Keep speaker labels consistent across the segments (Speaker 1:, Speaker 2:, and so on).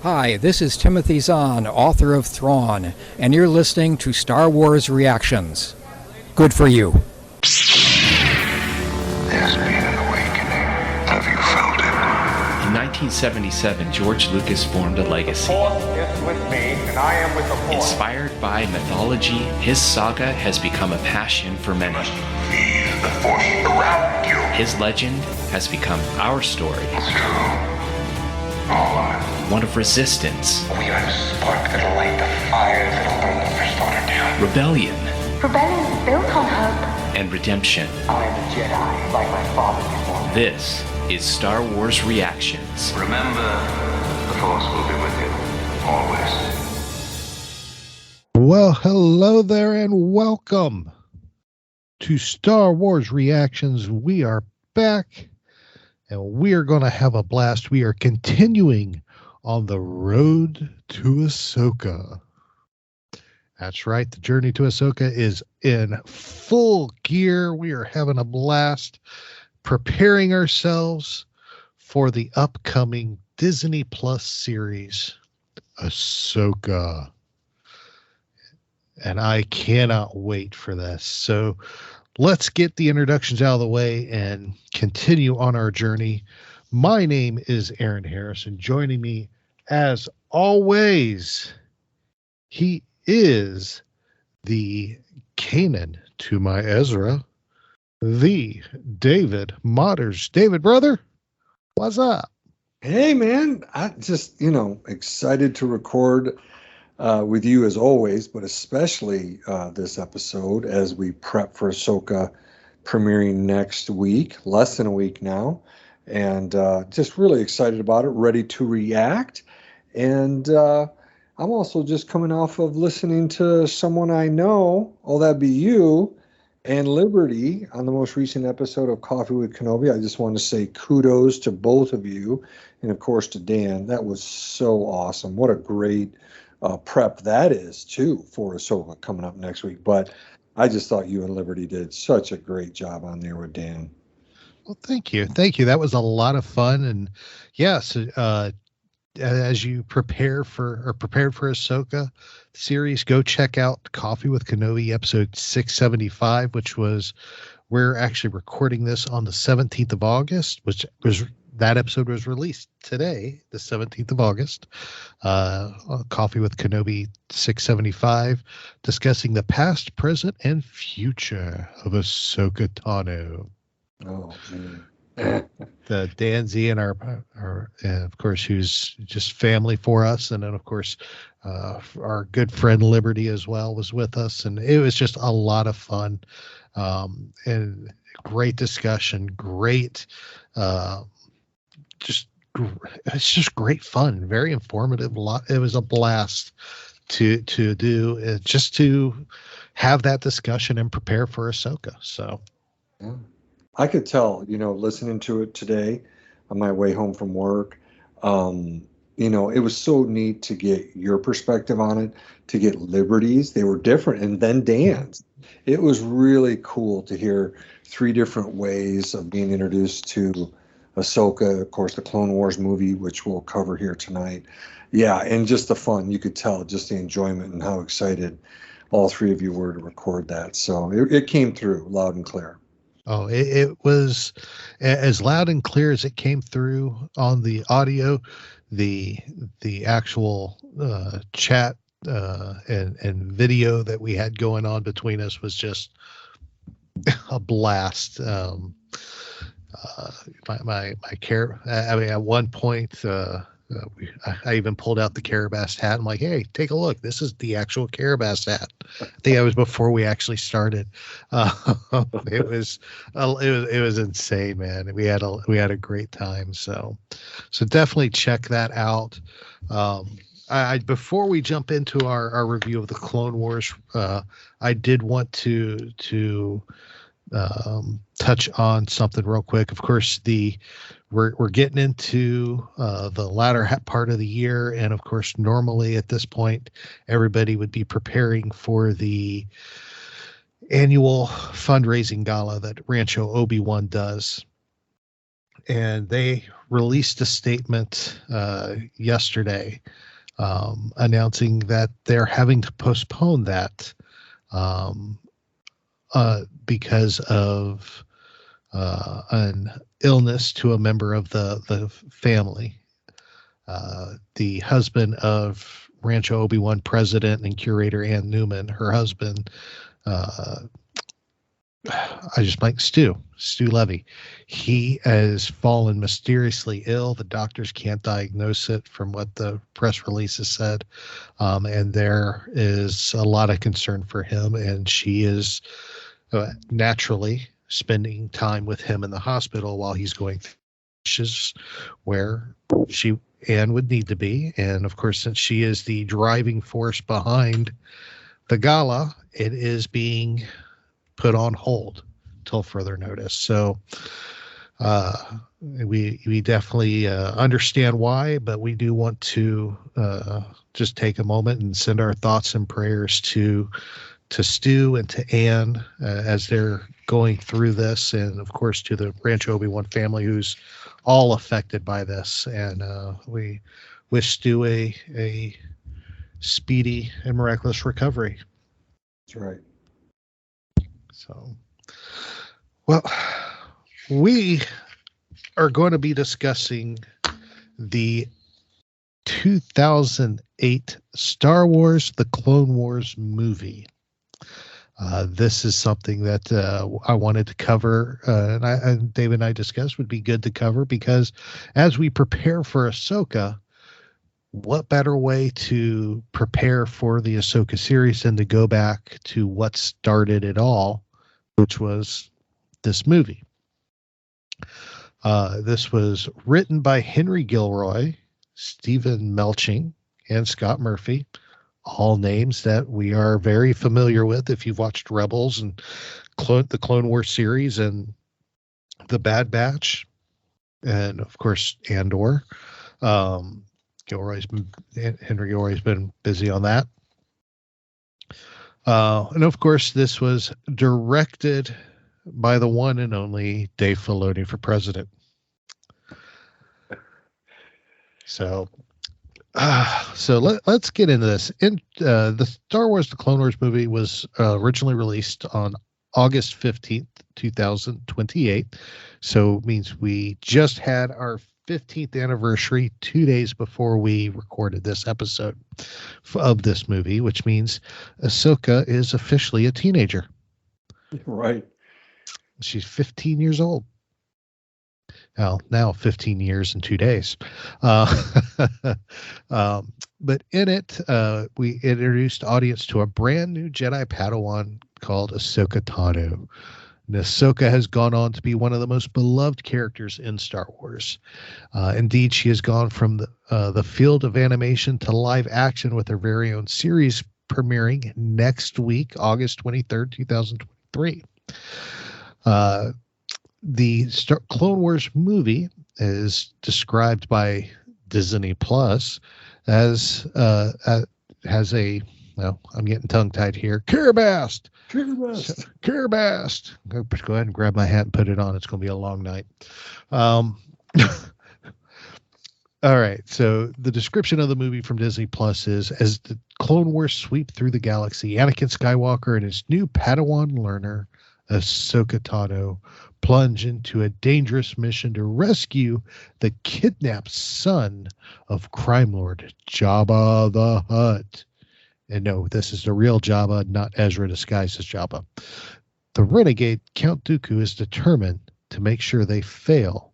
Speaker 1: Hi, this is Timothy Zahn, author of Thrawn, and you're listening to Star Wars Reactions. Good for you.
Speaker 2: There's been an awakening. Have you felt it?
Speaker 3: In 1977, George Lucas formed a legacy.
Speaker 4: The Force is with me, and I am with the Force.
Speaker 3: Inspired by mythology, his saga has become a passion for many.
Speaker 2: Feel the Force around you.
Speaker 3: His legend has become our story.
Speaker 2: It's true. All of it.
Speaker 3: One of resistance,
Speaker 2: We are the spark that'll light the fire that'll burn the First Order down.
Speaker 3: rebellion,
Speaker 5: Rebellion is built on hope.
Speaker 3: and redemption.
Speaker 4: I am a Jedi, like my father before me.
Speaker 3: This is Star Wars Reactions.
Speaker 2: Remember, the Force will be with you. Always.
Speaker 6: Well, hello there and welcome to Star Wars Reactions. We are back and we are going to have a blast. We are continuing on the road to Ahsoka. That's right. The journey to Ahsoka is in full gear. We are having a blast preparing ourselves for the upcoming Disney Plus series, Ahsoka. And I cannot wait for this. So let's get the introductions out of the way and continue on our journey. My name is Aaron Harrison. Joining me, as always, he is the Kanan to my Ezra, the David Motters. David, brother, what's up?
Speaker 7: Hey, man, I just, excited to record with you as always, but especially this episode as we prep for Ahsoka premiering next week, less than a week now. And just really excited about it, ready to react. And I'm also just coming off of listening to someone I know, oh, that'd be you, and Liberty on the most recent episode of Coffee with Kenobi. I just want to say kudos to both of you, and of course to Dan. That was so awesome. What a great prep that is, too, for Ahsoka coming up next week. But I just thought you and Liberty did such a great job on there with Dan.
Speaker 6: Well, thank you. Thank you. That was a lot of fun. And yes, as you prepared for Ahsoka series, go check out Coffee with Kenobi episode 675, which was, we're actually recording this on the 17th of August, which was, that episode was released today, the 17th of August. Coffee with Kenobi 675, discussing the past, present, and future of Ahsoka Tano.
Speaker 7: Oh, man.
Speaker 6: The Dan Z and our of course, who's just family for us, and then of course our good friend Liberty as well was with us, and it was just a lot of fun, and great discussion, great, it's just great fun, very informative. It was a blast to do, just to have that discussion and prepare for Ahsoka. So.
Speaker 7: Yeah. I could tell, listening to it today on my way home from work, it was so neat to get your perspective on it, to get Liberty's. They were different. And then Dan's. It was really cool to hear three different ways of being introduced to Ahsoka, of course, the Clone Wars movie, which we'll cover here tonight. Yeah, and just the fun. You could tell just the enjoyment and how excited all three of you were to record that. So it came through loud and clear.
Speaker 6: Oh, it was as loud and clear as it came through on the audio. The actual chat and video that we had going on between us was just a blast. My care. I mean, at one point, I even pulled out the Carabas hat. I'm like, hey, take a look. This is the actual Carabas hat. I think that was before we actually started. It was insane, man. We had a great time. So definitely check that out. Before we jump into our review of the Clone Wars, I did want to touch on something real quick. Of course, we're getting into the latter part of the year, and of course, normally at this point, everybody would be preparing for the annual fundraising gala that Rancho Obi-Wan does. and they released a statement yesterday announcing that they're having to postpone that because of an illness to a member of the family. The husband of Rancho Obi-Wan president and curator Ann Newman, her husband, Stu Levy. He has fallen mysteriously ill. The doctors can't diagnose it from what the press releases said. And there is a lot of concern for him. And she is naturally spending time with him in the hospital while he's going through, which is where Anne would need to be. And of course, since she is the driving force behind the gala, it is being put on hold till further notice. So we definitely understand why, but we do want to just take a moment and send our thoughts and prayers to Stu and to Anne as they're going through this, and of course to the Rancho Obi-Wan family who's all affected by this. And we wish Stu a speedy and miraculous recovery.
Speaker 7: That's right.
Speaker 6: So, well, we are going to be discussing the 2008 Star Wars: The Clone Wars movie. This is something that I wanted to cover, and David and I discussed would be good to cover, because as we prepare for Ahsoka, what better way to prepare for the Ahsoka series than to go back to what started it all, which was this movie. This was written by Henry Gilroy, Stephen Melching, and Scott Murphy, all names that we are very familiar with if you've watched Rebels and the Clone Wars series and The Bad Batch, and of course Andor. Henry Gilroy's been busy on that. And of course, this was directed by the one and only Dave Filoni for president. So let's get into this. The Star Wars: The Clone Wars movie was originally released on August 15th, 2028. So it means we just had our 15th anniversary 2 days before we recorded this episode of this movie, which means Ahsoka is officially a teenager.
Speaker 7: Right.
Speaker 6: She's 15 years old. Well, now 15 years and 2 days. But in it, we introduced audience to a brand new Jedi Padawan called Ahsoka Tano. And Ahsoka has gone on to be one of the most beloved characters in Star Wars. Indeed, she has gone from the field of animation to live action with her very own series premiering next week, August 23rd, 2023. The Clone Wars movie is described by Disney Plus as has a, well, I'm getting tongue tied here, Carabast. Go ahead and grab my hat and put it on. It's going to be a long night. All right. So the description of the movie from Disney Plus is, as the Clone Wars sweep through the galaxy, Anakin Skywalker and his new Padawan learner, Ahsoka Tano, plunge into a dangerous mission to rescue the kidnapped son of crime lord Jabba the Hutt. And no, this is the real Jabba, not Ezra disguised as Jabba. The renegade Count Dooku is determined to make sure they fail,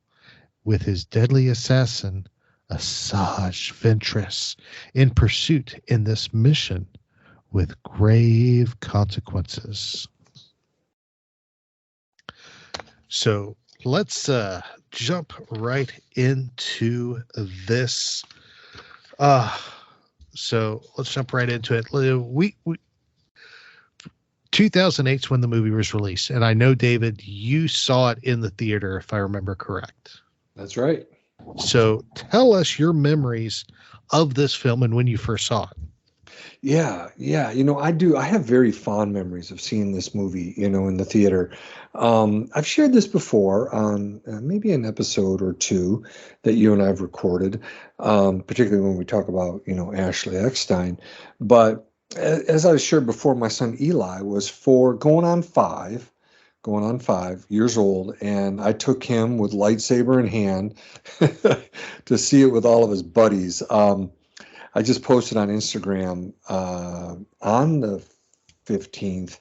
Speaker 6: with his deadly assassin Asajj Ventress in pursuit in this mission with grave consequences. So let's jump right into this. So let's jump right into it. 2008 is when the movie was released, and I know, David, you saw it in the theater, if I remember correct.
Speaker 7: That's right.
Speaker 6: So tell us your memories of this film and when you first saw it.
Speaker 7: Yeah. I do. I have very fond memories of seeing this movie, in the theater. I've shared this before on maybe an episode or two that you and I have recorded, particularly when we talk about, Ashley Eckstein. But as I shared before, my son Eli was going on 5 years old, and I took him with lightsaber in hand to see it with all of his buddies. I just posted on Instagram on the 15th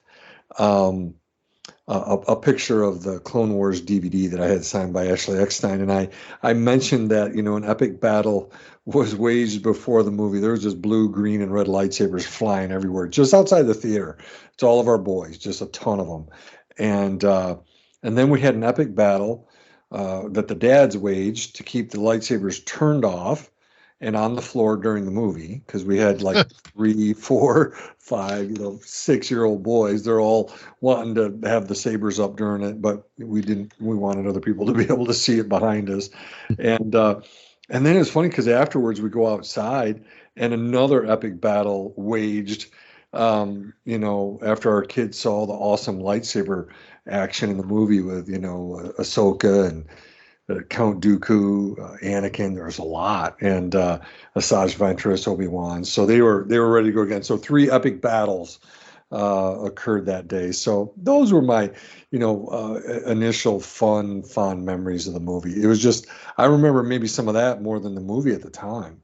Speaker 7: a picture of the Clone Wars DVD that I had signed by Ashley Eckstein, and I mentioned that an epic battle was waged before the movie. There was just blue, green, and red lightsabers flying everywhere, just outside the theater. It's all of our boys, just a ton of them, and then we had an epic battle that the dads waged to keep the lightsabers turned off and on the floor during the movie, because we had like 3, 4, 5, 6-year-old boys. They're all wanting to have the sabers up during it, but we didn't. We wanted other people to be able to see it behind us, and then it's funny because afterwards we go outside and another epic battle waged. After our kids saw the awesome lightsaber action in the movie with Ahsoka and Count Dooku, Anakin, there was a lot, and Asajj Ventress, Obi-Wan. So they were ready to go again. So 3 epic battles occurred that day. So those were my, initial fond memories of the movie. It was just, I remember maybe some of that more than the movie at the time.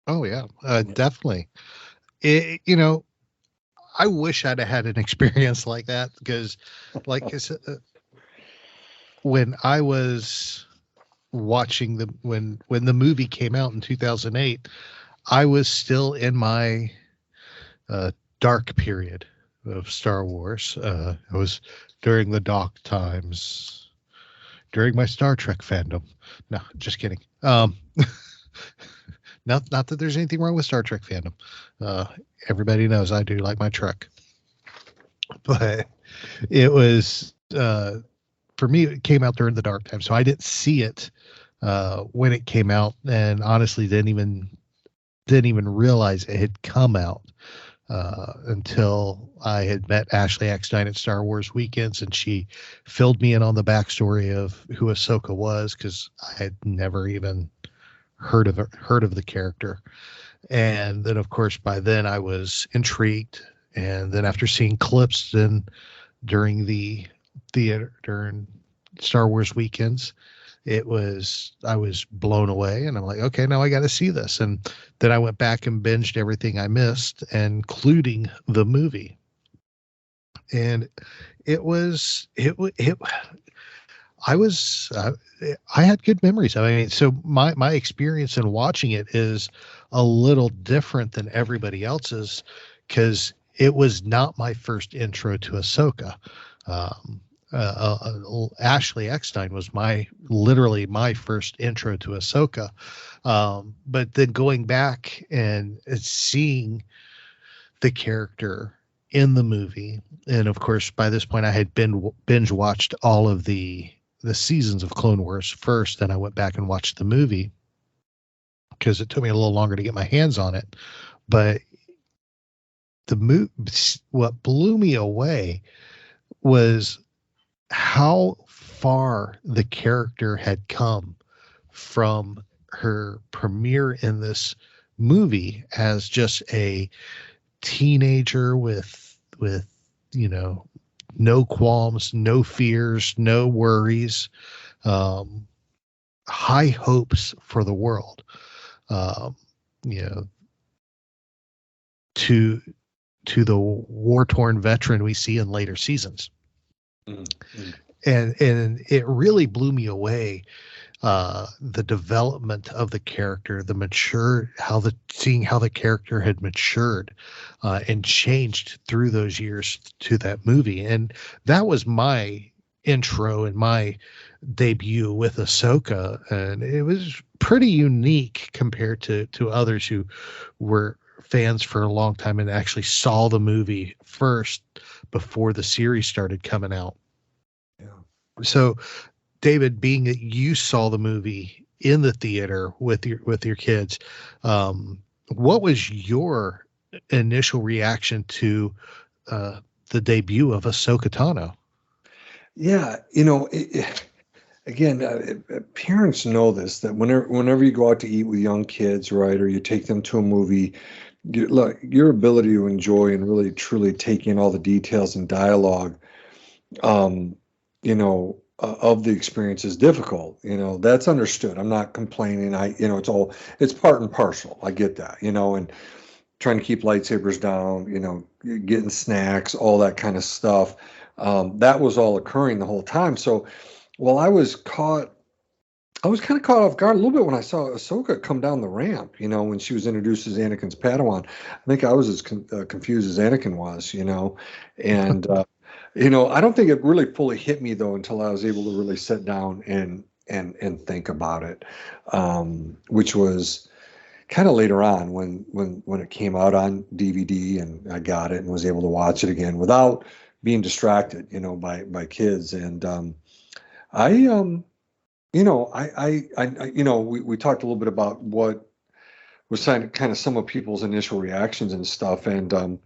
Speaker 6: Oh yeah, definitely. I wish I'd have had an experience like that, because like I said, when I was watching when the movie came out in 2008, I was still in my dark period of Star Wars. I was during the dark times, during my Star Trek fandom. No, just kidding. Not that there's anything wrong with Star Trek fandom. Everybody knows I do like my Trek. But it was, for me, it came out during the dark time. So I didn't see it when it came out, and honestly didn't even realize it had come out until I had met Ashley Eckstein at Star Wars Weekends, and she filled me in on the backstory of who Ahsoka was, because I had never even heard of the character. And then of course by then I was intrigued, and then after seeing clips then during the theater during Star Wars Weekends, I was blown away, and I'm like, okay, now I got to see this. And then I went back and binged everything I missed, including the movie. And I had good memories. I mean, so my experience in watching it is a little different than everybody else's, because it was not my first intro to Ahsoka. Ashley Eckstein was literally my first intro to Ahsoka. But then going back and seeing the character in the movie, and of course by this point I had binge watched all of the seasons of Clone Wars first, then I went back and watched the movie because it took me a little longer to get my hands on it. But what blew me away was how far the character had come from her premiere in this movie as just a teenager with no qualms, no fears, no worries, high hopes for the world, to the war-torn veteran we see in later seasons. Mm-hmm. And it really blew me away, the development of the character, seeing how the character had matured and changed through those years to that movie. And that was my intro and my debut with Ahsoka, and it was pretty unique compared to others who were fans for a long time and actually saw the movie first before the series started coming out. Yeah. So David, being that you saw the movie in the theater with your kids, what was your initial reaction to the debut of Ahsoka Tano?
Speaker 7: Yeah, again, parents know this, that whenever you go out to eat with young kids, right, or you take them to a movie, look, your ability to enjoy and really truly take in all the details and dialogue, um, of the experience is difficult. That's understood. I'm not complaining. It's part and parcel. I get that, and trying to keep lightsabers down, getting snacks, all that kind of stuff. That was all occurring the whole time. So while I was kind of caught off guard a little bit when I saw Ahsoka come down the ramp, when she was introduced as Anakin's Padawan. I think I was as confused as Anakin was, and, I don't think it really fully hit me though, until I was able to really sit down and think about it, which was kind of later on when it came out on DVD and I got it and was able to watch it again without being distracted, by kids. And, we talked a little bit about what was kind of some of people's initial reactions and stuff. And, I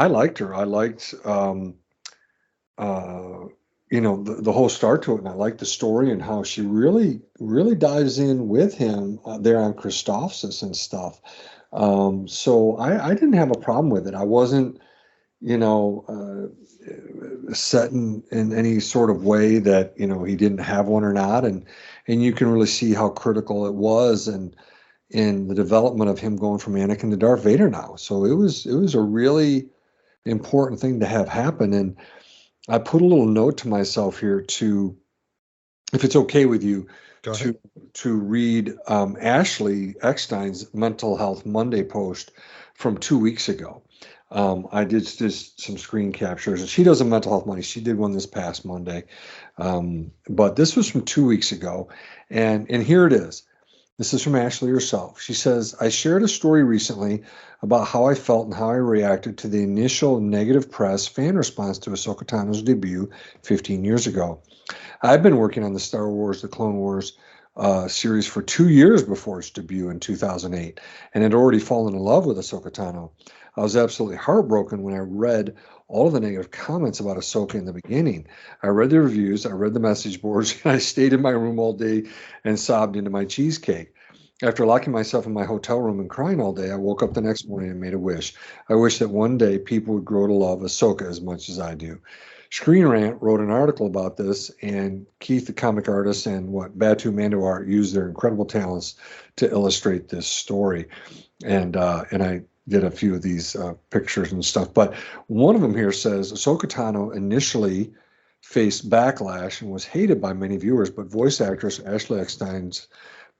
Speaker 7: liked her. I liked, the whole start to it. And I liked the story and how she really, really dives in with him there on Christophsis and stuff. So I didn't have a problem with it. I wasn't, set in any sort of way that he didn't have one or not, and you can really see how critical it was and in the development of him going from Anakin to Darth Vader now. So it was a really important thing to have happen. And I put a little note to myself here to, if it's okay with you, to read Ashley Eckstein's Mental Health Monday post from 2 weeks ago. I did just some screen captures, and she does a mental health Monday. She did one this past Monday, but this was from 2 weeks ago, and here it is. This is from Ashley herself. She says, "I shared a story recently about how I felt and how I reacted to the initial negative press fan response to Ahsoka Tano's debut 15 years ago. I've been working on the Star Wars, the Clone Wars series for 2 years before its debut in 2008, and had already fallen in love with Ahsoka Tano. I was absolutely heartbroken when I read all of the negative comments about Ahsoka in the beginning. I read the reviews, I read the message boards, and I stayed in my room all day and sobbed into my cheesecake. After locking myself in my hotel room and crying all day, I woke up the next morning and made a wish. I wish that one day people would grow to love Ahsoka as much as I do." Screen Rant wrote an article about this, and Keith, the comic artist, and Batu Mando Art used their incredible talents to illustrate this story. And I did a few of these pictures and stuff. But one of them here says, Ahsoka Tano initially faced backlash and was hated by many viewers, but voice actress Ashley Eckstein's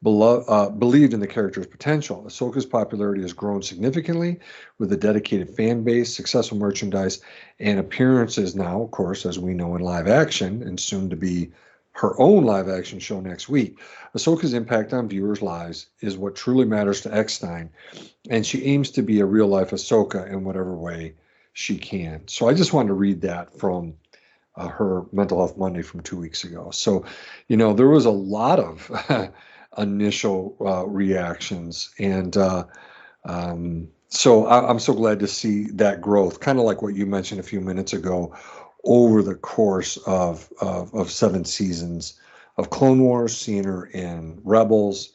Speaker 7: believed in the character's potential. Ahsoka's popularity has grown significantly with a dedicated fan base, successful merchandise, and appearances now, of course, as we know, in live action, and soon to be her own live action show next week. Ahsoka's impact on viewers' lives is what truly matters to Eckstein, and she aims to be a real-life Ahsoka in whatever way she can. So I just wanted to read that from her Mental Health Monday from 2 weeks ago. So, there was a lot of initial reactions, and so I'm so glad to see that growth, kind of like what you mentioned a few minutes ago, over the course of 7 seasons of Clone Wars, seeing her in Rebels,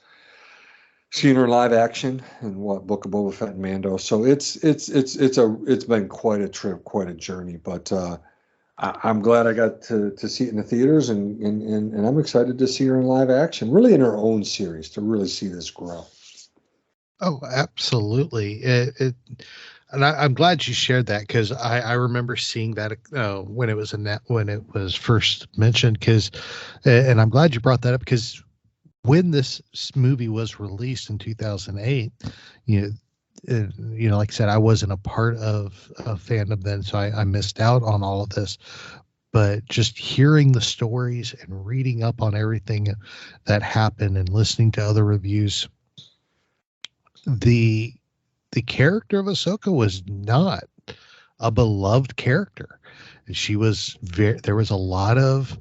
Speaker 7: seeing her in live action in Book of Boba Fett and Mando. So it's been quite a trip, quite a journey. But I'm glad I got to see it in the theaters, and I'm excited to see her in live action, really in her own series, to really see this grow.
Speaker 6: Oh, absolutely. And I'm glad you shared that, because I remember seeing that when it was first mentioned. And I'm glad you brought that up, because when this movie was released in 2008, like I said, I wasn't a part of fandom then, so I missed out on all of this. But just hearing the stories and reading up on everything that happened and listening to other reviews, the character of Ahsoka was not a beloved character. She was there was a lot of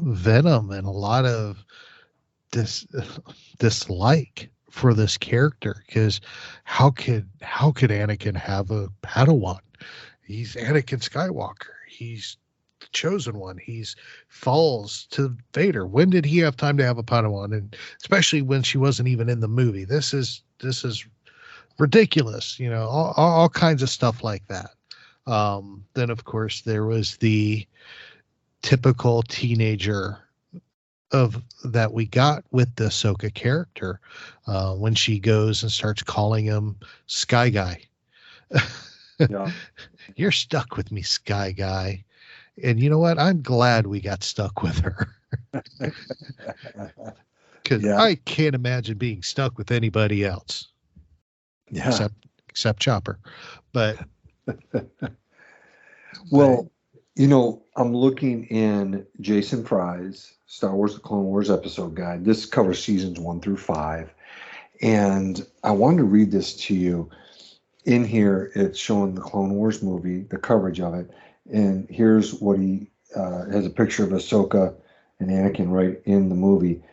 Speaker 6: venom and a lot of this dislike for this character, because how could Anakin have a Padawan? He's Anakin Skywalker. He's the chosen one. He's falls to Vader. When did he have time to have a Padawan? And especially when she wasn't even in the movie. This is ridiculous. All kinds of stuff like that. Then of course there was the typical teenager of that we got with the Ahsoka character, when she goes and starts calling him Sky Guy.
Speaker 7: Yeah.
Speaker 6: You're stuck with me, Sky Guy. And you know what? I'm glad we got stuck with her. Because I can't imagine being stuck with anybody else.
Speaker 7: Yeah.
Speaker 6: Except Chopper. But
Speaker 7: well, I'm looking in Jason Fry's Star Wars: The Clone Wars episode guide. This covers seasons 1 through 5. And I wanted to read this to you. In here, it's showing the Clone Wars movie, the coverage of it. And here's what he has a picture of Ahsoka and Anakin right in the movie.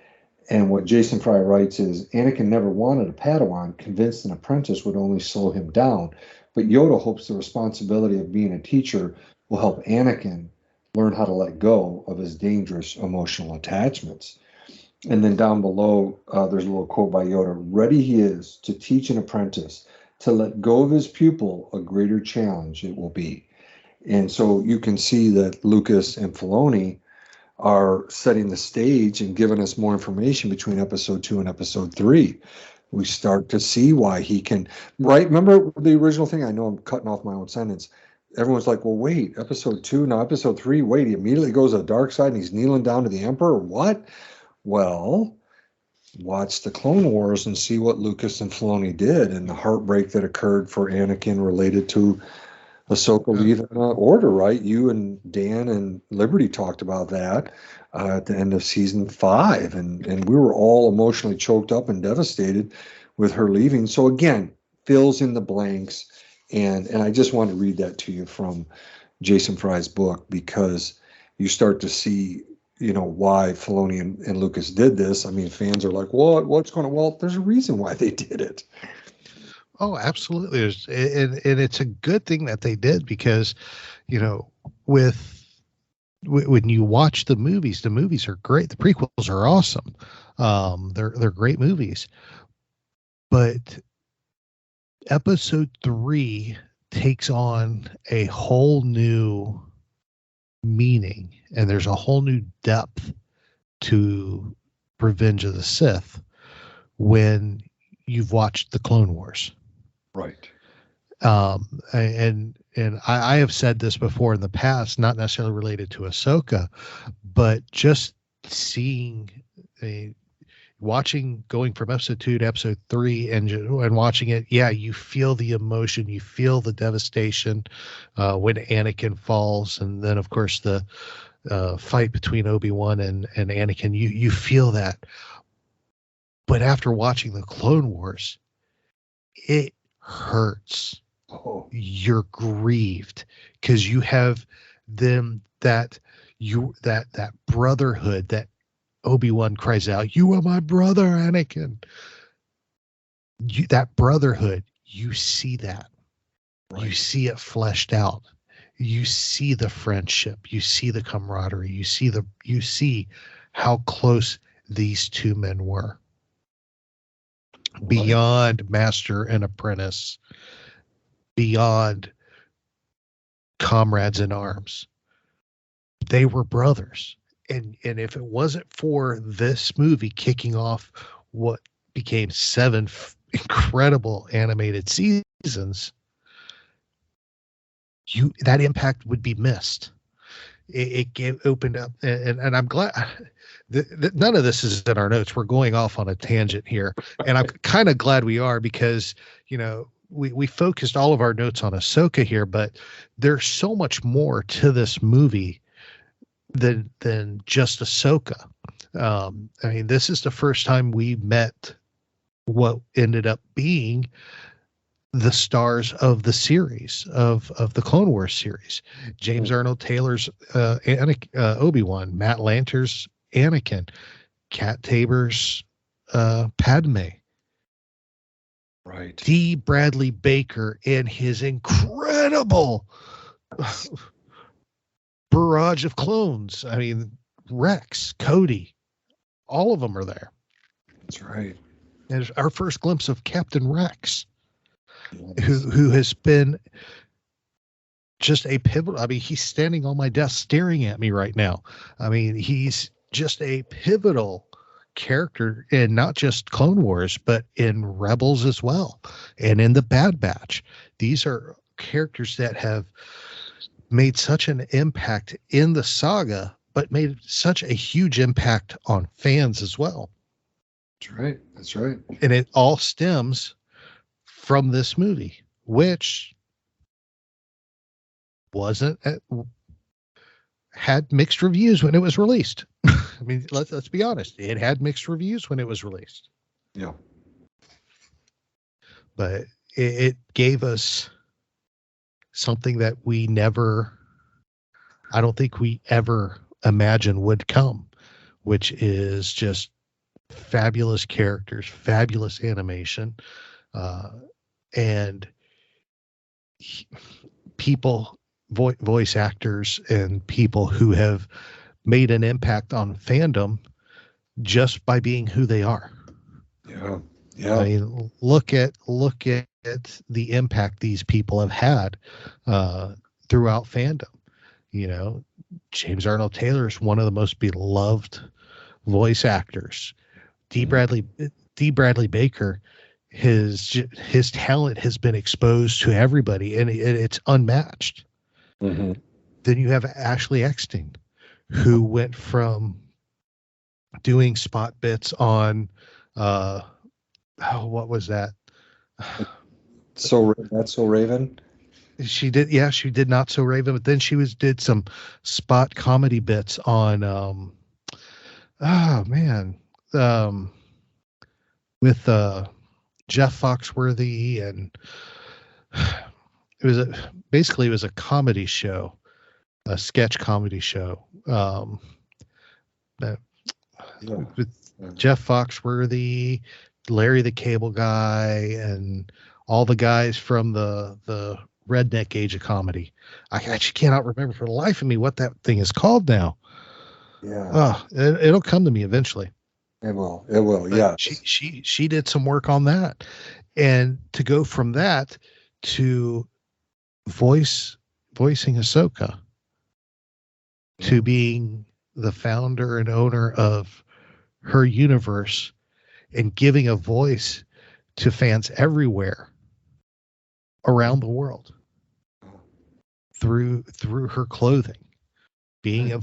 Speaker 7: And what Jason Fry writes is, Anakin never wanted a Padawan, convinced an apprentice would only slow him down. But Yoda hopes the responsibility of being a teacher will help Anakin learn how to let go of his dangerous emotional attachments. And then down below, there's a little quote by Yoda. Ready he is to teach an apprentice to let go of his pupil, a greater challenge it will be. And so you can see that Lucas and Filoni are setting the stage and giving us more information between episode 2 and episode 3. We start to see why he can, right? Remember the original thing? I know I'm cutting off my own sentence. Everyone's like, well, wait, episode 2, now episode 3, wait, he immediately goes to the dark side and he's kneeling down to the Emperor? What? Well, watch the Clone Wars and see what Lucas and Filoni did and the heartbreak that occurred for Anakin related to Ahsoka leaving Order, right? You and Dan and Liberty talked about that at the end of season 5, and we were all emotionally choked up and devastated with her leaving. So again, fills in the blanks, and I just wanted to read that to you from Jason Fry's book, because you start to see, why Filoni and Lucas did this. I mean, fans are like, what's going on? Well, there's a reason why they did it.
Speaker 6: Oh, absolutely. And it's a good thing that they did, because, when you watch the movies are great. The prequels are awesome. They're great movies. But episode 3 takes on a whole new meaning, and there's a whole new depth to Revenge of the Sith when you've watched the Clone Wars.
Speaker 7: Right.
Speaker 6: And I have said this before in the past, not necessarily related to Ahsoka, but just seeing going from episode 2 to episode 3 and watching it. Yeah. You feel the emotion, you feel the devastation, when Anakin falls. And then of course the, fight between Obi-Wan and Anakin, you feel that. But after watching the Clone Wars, it hurts.
Speaker 7: Oh.
Speaker 6: You're grieved because you have them that brotherhood that Obi-Wan cries out, "You are my brother, Anakin." That brotherhood, you see that. Right. You see it fleshed out. You see the friendship. You see the camaraderie. You see how close these two men were. Right. Beyond master and apprentice, beyond comrades in arms. They were brothers. And if it wasn't for this movie kicking off what became 7 incredible animated seasons, that impact would be missed. It opened up, and I'm glad that none of this is in our notes. We're going off on a tangent here, and I'm kind of glad we are, because we focused all of our notes on Ahsoka here, but there's so much more to this movie than just Ahsoka. I mean, this is the first time we met what ended up being the stars of the series of the Clone Wars series. James Arnold Taylor's Obi-Wan, Matt Lanter's Anakin. Cat Tabor's Padme.
Speaker 7: Right.
Speaker 6: D. Bradley Baker and his incredible barrage of clones. I mean, Rex, Cody, all of them are there.
Speaker 7: That's right.
Speaker 6: And it's our first glimpse of Captain Rex,
Speaker 7: Yes.
Speaker 6: who has been just a pivotal. I mean, he's standing on my desk staring at me right now. I mean, he's just a pivotal character in not just Clone Wars, but in Rebels as well, and in the Bad Batch. These are characters that have made such an impact in the saga, but made such a huge impact on fans as well.
Speaker 7: That's right. That's right.
Speaker 6: And it all stems from this movie, which had mixed reviews when it was released. I mean, let's be honest. It had mixed reviews when it was released.
Speaker 7: Yeah.
Speaker 6: But it gave us something that I don't think we ever imagined would come, which is just fabulous characters, fabulous animation, and people, voice actors, and people who have made an impact on fandom just by being who they are.
Speaker 7: Yeah. Yeah.
Speaker 6: I mean, look at the impact these people have had throughout fandom. You know, James Arnold Taylor is one of the most beloved voice actors. D. Bradley Baker, his talent has been exposed to everybody, and it's unmatched.
Speaker 7: Mm-hmm.
Speaker 6: Then you have Ashley Eckstein, who went from doing spot bits on what was that?
Speaker 7: So That's So Raven.
Speaker 6: She did Not So Raven, but then she did some spot comedy bits on with Jeff Foxworthy, and it was a comedy show, a sketch comedy show. With Jeff Foxworthy, Larry the Cable Guy, and all the guys from the redneck age of comedy. I actually cannot remember for the life of me what that thing is called now.
Speaker 7: Yeah.
Speaker 6: It'll come to me eventually.
Speaker 7: It will. It will.
Speaker 6: But
Speaker 7: Yeah.
Speaker 6: She did some work on that, and to go from that to voicing Ahsoka, to being the founder and owner of her universe, and giving a voice to fans everywhere around the world through her clothing, being a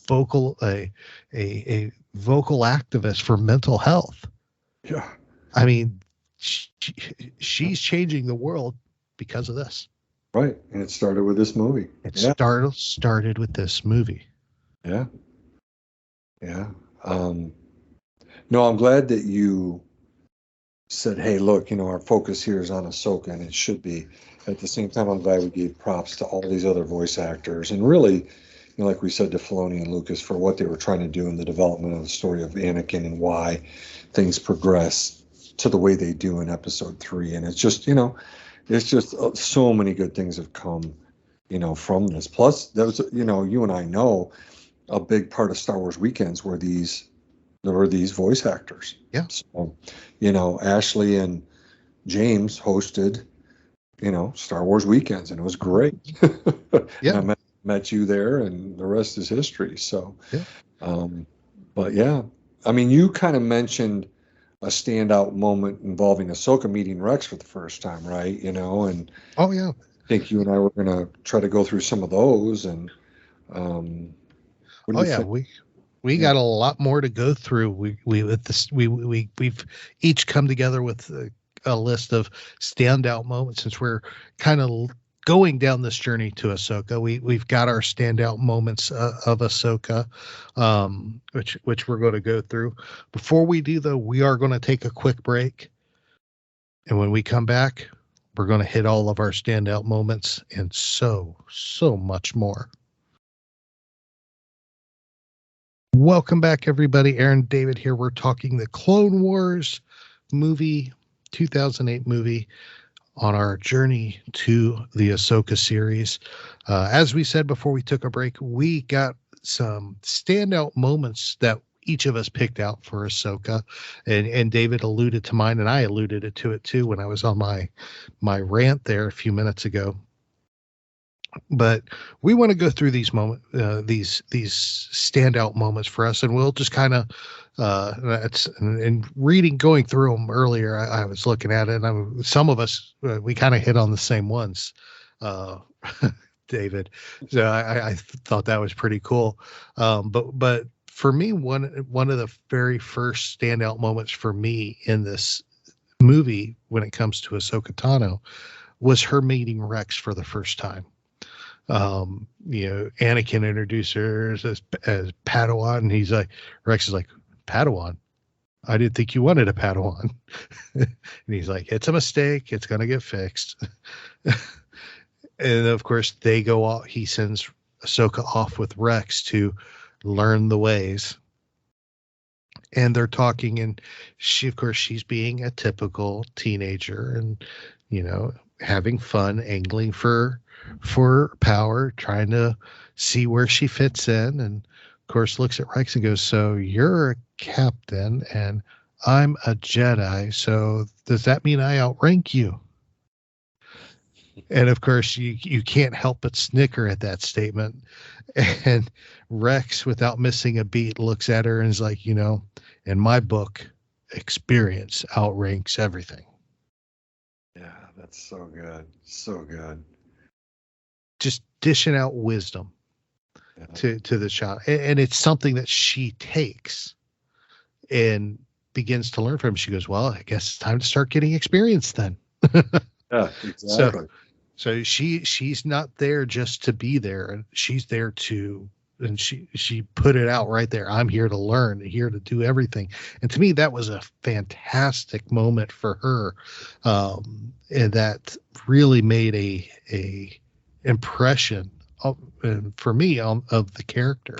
Speaker 6: vocal activist for mental health.
Speaker 7: Yeah.
Speaker 6: I mean, she's changing the world because of this.
Speaker 7: Right. And it started with this movie.
Speaker 6: It started with this movie.
Speaker 7: Yeah. Yeah. No, I'm glad that you said, hey, look, our focus here is on Ahsoka, and it should be. At the same time, I'm glad we gave props to all these other voice actors, and really, like we said, to Filoni and Lucas for what they were trying to do in the development of the story of Anakin and why things progress to the way they do in Episode 3. And it's just, so many good things have come, from this. Plus, that was, you and I know a big part of Star Wars Weekends were these voice actors.
Speaker 6: Yeah.
Speaker 7: So, Ashley and James hosted, Star Wars Weekends, and it was great.
Speaker 6: Yeah.
Speaker 7: And I met you there, and the rest is history. So,
Speaker 6: yeah.
Speaker 7: But yeah, I mean, you kind of mentioned a standout moment involving Ahsoka meeting Rex for the first time, right? And
Speaker 6: Oh yeah.
Speaker 7: I think you and I were going to try to go through some of those, and what do you think?
Speaker 6: We got a lot more to go through. We've each come together with a list of standout moments, since we're kind of going down this journey to Ahsoka. We've got our standout moments of Ahsoka, which we're going to go through. Before we do, though, we are going to take a quick break, and when we come back, we're going to hit all of our standout moments and so much more. Welcome back, everybody. Aaron David here. We're talking the Clone Wars movie, 2008 movie, on our journey to the Ahsoka series. As we said before we took a break, we got some standout moments that each of us picked out for Ahsoka, and David alluded to mine, and I alluded to it too when I was on my rant there a few minutes ago. But we want to go through these these standout moments for us, and we'll just kind of going through them earlier. I was looking at it, and some of us we kind of hit on the same ones, David. So I thought that was pretty cool. But for me, one of the very first standout moments for me in this movie when it comes to Ahsoka Tano was her meeting Rex for the first time. Anakin introduced her as Padawan, and Rex is like, Padawan? I didn't think you wanted a Padawan. And he's like, it's a mistake. It's going to get fixed. And of course they go off. He sends Ahsoka off with Rex to learn the ways. And they're talking, and she's being a typical teenager and, having fun, angling for power, trying to see where she fits in, and of course looks at Rex and goes, so you're a captain and I'm a Jedi, so does that mean I outrank you? And of course you can't help but snicker at that statement, and Rex, without missing a beat, looks at her and is like, in my book, experience outranks everything.
Speaker 7: Yeah, that's so good. So good.
Speaker 6: Just dishing out wisdom to the child. And it's something that she takes and begins to learn from. She goes, well, I guess it's time to start getting experience then.
Speaker 7: Yeah, exactly.
Speaker 6: So she's not there just to be there, and she's there to, and she put it out right there. I'm here to learn, here to do everything. And to me, that was a fantastic moment for her. And that really made a impression for me of the character.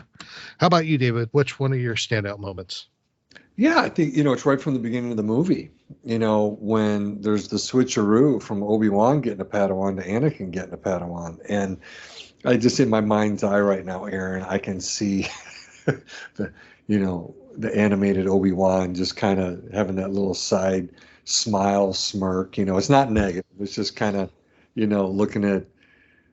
Speaker 6: How about you, David? Which one of your standout moments?
Speaker 7: Yeah, I think, it's right from the beginning of the movie, when there's the switcheroo from Obi-Wan getting a Padawan to Anakin getting a Padawan. And I just, in my mind's eye right now, Aaron, I can see the animated Obi-Wan just kind of having that little side smile, smirk. It's not negative. It's just kind of, looking at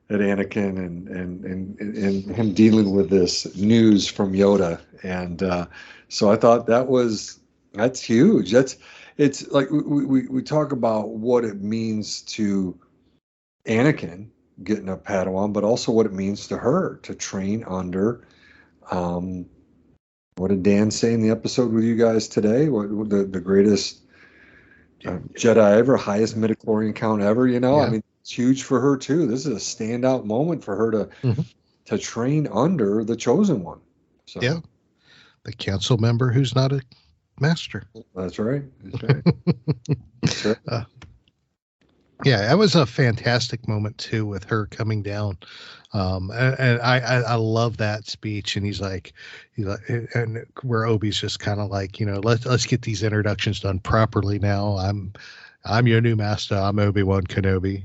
Speaker 7: Anakin and him dealing with this news from Yoda. And so I thought that's huge. It's like we talk about what it means to Anakin getting a Padawan, but also what it means to her to train under, what did Dan say in the episode with you guys today? What the greatest Jedi ever, highest midichlorian count ever, Yeah. I mean, it's huge for her too. This is a standout moment for her to train under the chosen one. So
Speaker 6: yeah, the council member who's not a master.
Speaker 7: That's right. That's right.
Speaker 6: Yeah, that was a fantastic moment too with her coming down. And I love that speech. And he's like, and where Obi's just kind of like, let's get these introductions done properly now. I'm your new master. I'm Obi-Wan Kenobi.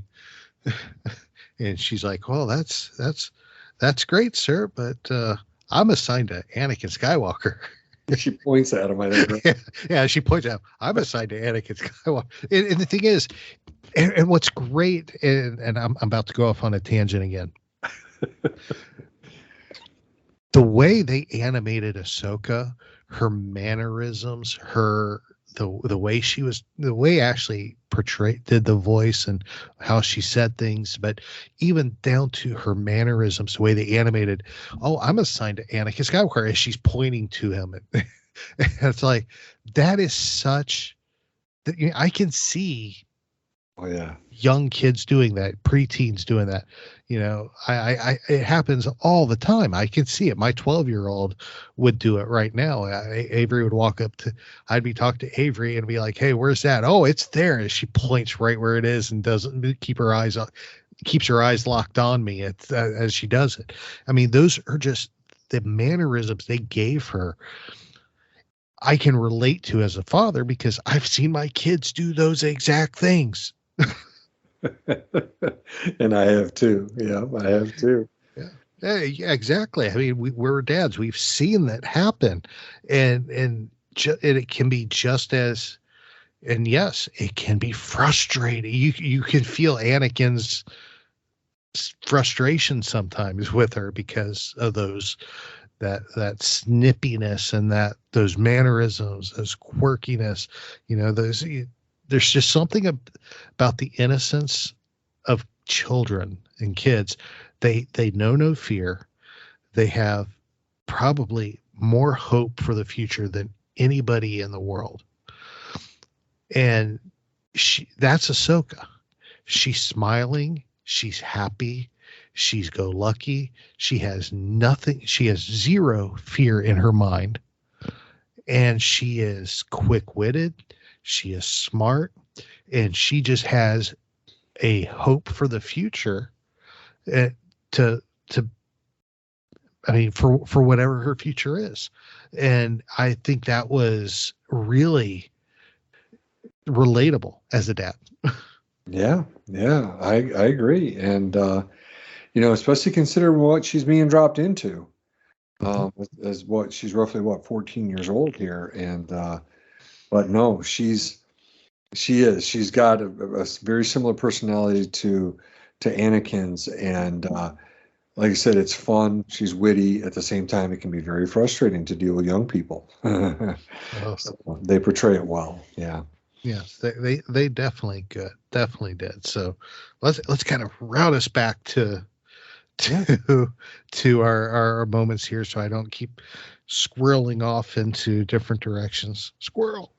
Speaker 6: And she's like, well, that's great, sir, but I'm assigned to Anakin Skywalker.
Speaker 7: She points at him. I think.
Speaker 6: Yeah, she points out, I'm assigned to Anakin Skywalker. And the thing is, and what's great, and I'm about to go off on a tangent again. The way they animated Ahsoka, her mannerisms, the way she was, the way Ashley did the voice and how she said things, but even down to her mannerisms, the way they animated, oh, I'm assigned to Anakin Skywalker as she's pointing to him. And it's like, that is such that I can see.
Speaker 7: Oh yeah,
Speaker 6: young kids doing that, preteens doing that. It happens all the time. I can see it. My 12-year-old would do it right now. Avery would walk up I'd be talking to Avery and be like, "Hey, where's that?" "Oh, it's there." And she points right where it is and doesn't keeps her eyes locked on me as she does it. I mean, those are just the mannerisms they gave her, I can relate to as a father because I've seen my kids do those exact things.
Speaker 7: And I have too. Yeah, I have too.
Speaker 6: Yeah, exactly. I mean, we're dads. We've seen that happen, and it can be just as, and yes, it can be frustrating. You can feel Anakin's frustration sometimes with her because of that snippiness and those mannerisms, those quirkiness. There's just something about the innocence of children and kids. They know no fear. They have probably more hope for the future than anybody in the world. And that's Ahsoka. She's smiling. She's happy. She's go lucky. She has nothing. She has zero fear in her mind. And she is quick witted. She is smart. And she just has a hope for the future for whatever her future is. And I think that was really relatable as a dad.
Speaker 7: Yeah, I agree. And, especially considering what she's being dropped into, as she's roughly 14 years old here. And, but no, she's got a very similar personality to Anakin's. And, like I said, it's fun. She's witty. At the same time, it can be very frustrating to deal with young people. So they portray it well. Yeah.
Speaker 6: Yes, they definitely did. So let's kind of route us back to our moments here, so I don't keep squirreling off into different directions. Squirrel.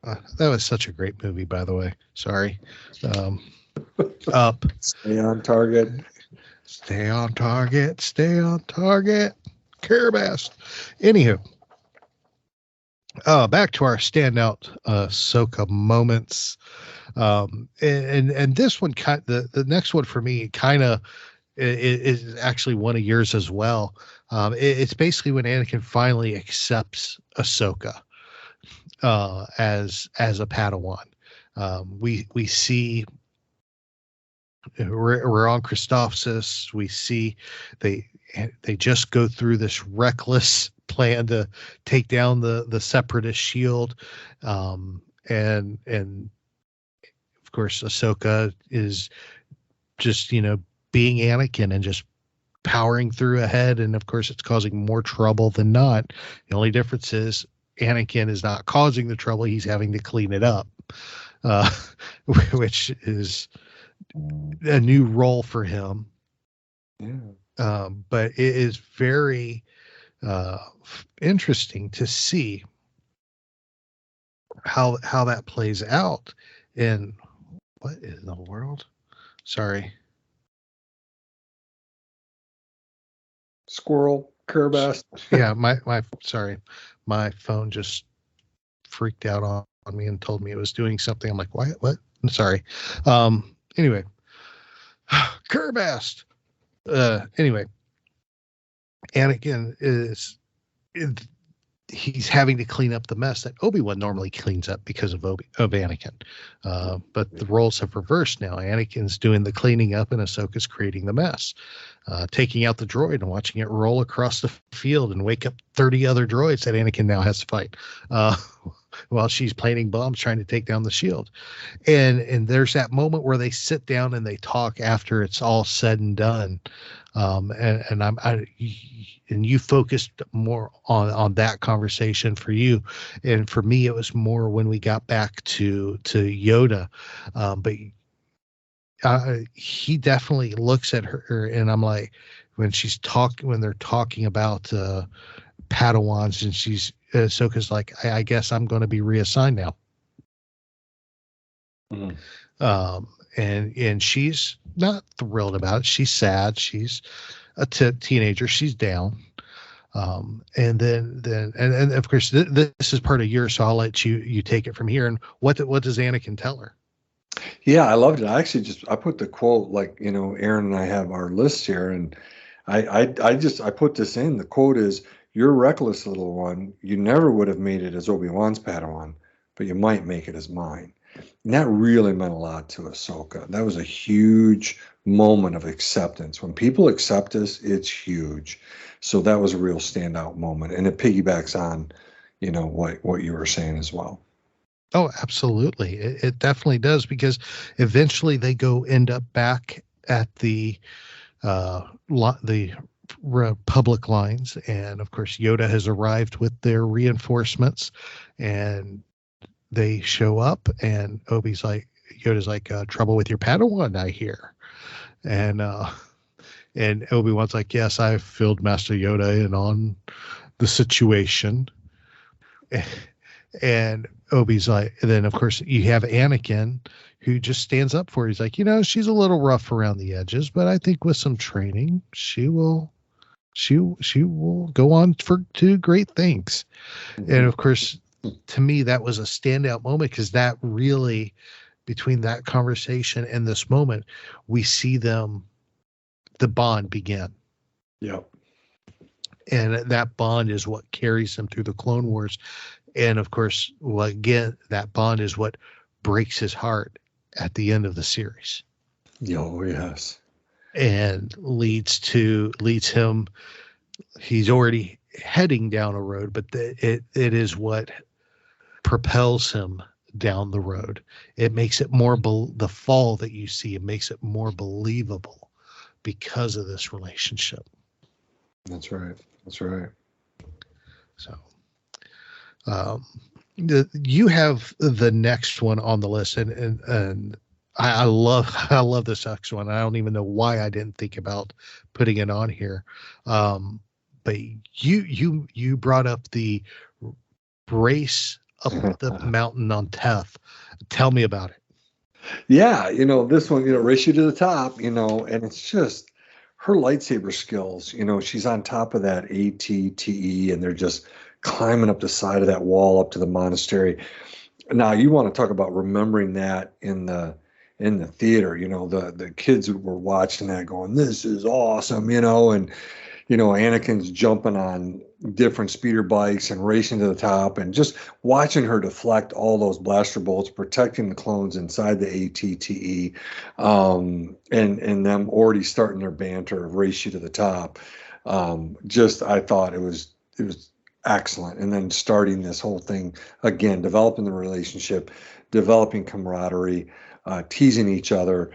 Speaker 6: That was such a great movie, by the way. Sorry. Up.
Speaker 7: Stay on target.
Speaker 6: Stay on target. Stay on target. Carabast. Anywho. Back to our standout Ahsoka moments. And this one, the next one for me kind of is actually one of yours as well. It's basically when Anakin finally accepts Ahsoka as a Padawan. We see we're on Christophsis. We see they just go through this reckless plan to take down the separatist shield, and of course Ahsoka is just being Anakin and just powering through ahead, and of course it's causing more trouble than not. The only difference is Anakin is not causing the trouble, he's having to clean it up, which is a new role for him. But it is very interesting to see how that plays out. And what in the world? Sorry.
Speaker 7: Squirrel, Carabast.
Speaker 6: Yeah, my phone just freaked out on me and told me it was doing something. I'm like, what? I'm sorry. Anyway, Carabast. Anyway, Anakin he's having to clean up the mess that Obi-Wan normally cleans up because of Anakin. But the roles have reversed now. Anakin's doing the cleaning up and Ahsoka's creating the mess, taking out the droid and watching it roll across the field and wake up 30 other droids that Anakin now has to fight, while she's planting bombs trying to take down the shield. And there's that moment where they sit down and they talk after it's all said and done. And you focused more on that conversation for you, and for me it was more when we got back to Yoda. But he definitely looks at her, and I'm like, when they're talking about Padawans, and Ahsoka's like, I guess I'm going to be reassigned now. And she's not thrilled about it. She's sad. She's a teenager. She's down. And then of course this is part of yours, so I'll let you take it from here. And what does Anakin tell her?
Speaker 7: Yeah, I loved it. I put the quote, like, Aaron and I have our list here, and I put this in. The quote is, "You're reckless, little one. You never would have made it as Obi-Wan's Padawan, but you might make it as mine." And that really meant a lot to Ahsoka. That was a huge moment of acceptance. When people accept us, it's huge. So that was a real standout moment, and it piggybacks on, what you were saying as well.
Speaker 6: Oh, absolutely. It definitely does, because eventually they end up back at the Republic lines, and of course Yoda has arrived with their reinforcements, and they show up, and Yoda's like, trouble with your Padawan, I hear. And Obi-Wan's like, yes, I've filled Master Yoda in on the situation. And Obi's like, and then of course you have Anakin, who just stands up for her. He's like, she's a little rough around the edges, but I think with some training, she will go on to great things. Mm-hmm. And of course, to me, that was a standout moment, because that really, between that conversation and this moment, we see the bond begin.
Speaker 7: Yep.
Speaker 6: And that bond is what carries them through the Clone Wars. And of course, again, that bond is what breaks his heart at the end of the series.
Speaker 7: Oh, yes.
Speaker 6: And leads him, he's already heading down a road, but it is what propels him down the road. It makes it more, the fall that you see, it makes it more believable because of this relationship.
Speaker 7: That's right.
Speaker 6: So, you have the next one on the list, and I love this next one. I don't even know why I didn't think about putting it on here. But you brought up the race up the mountain on Teth. Tell me about it.
Speaker 7: Yeah, this one, race you to the top, and it's just her lightsaber skills. She's on top of that ATTE, and they're just climbing up the side of that wall up to the monastery. Now, you want to talk about remembering that in the theater, the kids were watching that going, this is awesome, and Anakin's jumping on different speeder bikes and racing to the top, and just watching her deflect all those blaster bolts, protecting the clones inside the ATTE, and them already starting their banter of race you to the top. I thought it was excellent. And then starting this whole thing again, developing the relationship, developing camaraderie, teasing each other,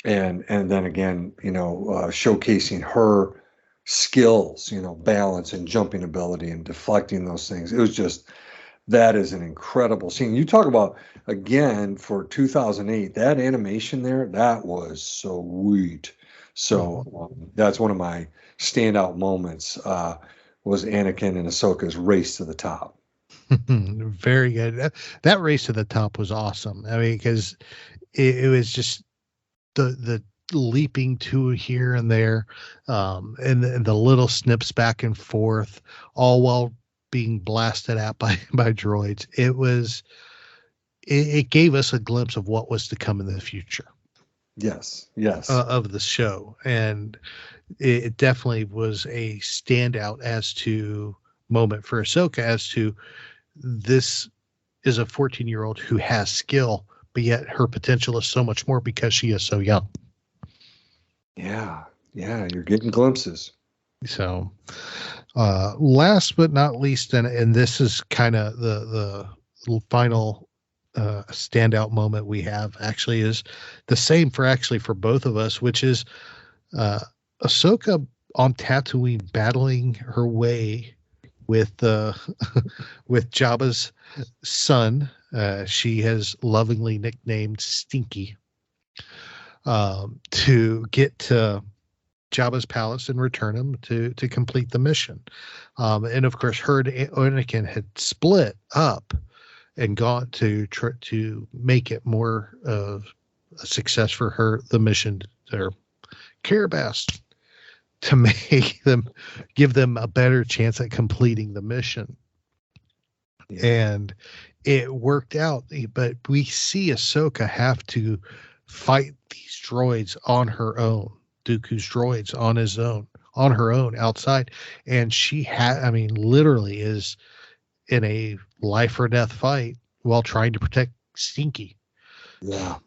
Speaker 7: and then again, showcasing her skills, balance and jumping ability and deflecting those things. It was just, that is an incredible scene. You talk about, again, for 2008, that animation there, that was sweet. So that's one of my standout moments, was Anakin and Ahsoka's race to the top.
Speaker 6: Very good. That race to the top was awesome. I mean, because it was just the leaping to here and there, and the little snips back and forth, all while being blasted at by droids. It gave us a glimpse of what was to come in the future.
Speaker 7: Yes.
Speaker 6: Of the show, and it definitely was a standout as to moment for Ahsoka, as to this is a 14-year-old who has skill, but yet her potential is so much more because she is so young.
Speaker 7: Yeah, you're getting glimpses.
Speaker 6: So, last but not least, and this is kind of the final standout moment we have, actually is the same for both of us, which is Ahsoka on Tatooine battling her way with with Jabba's son. She has lovingly nicknamed Stinky, to get to Jabba's palace and return him to complete the mission. And of course, her and Anakin had split up and gone to make it more of a success for her, the mission, their care best to give them a better chance at completing the mission. and it worked out. But we see Ahsoka have to fight these droids on her own, Dooku's droids on her own outside, and she literally is in a life or death fight while trying to protect Stinky.
Speaker 7: Yeah.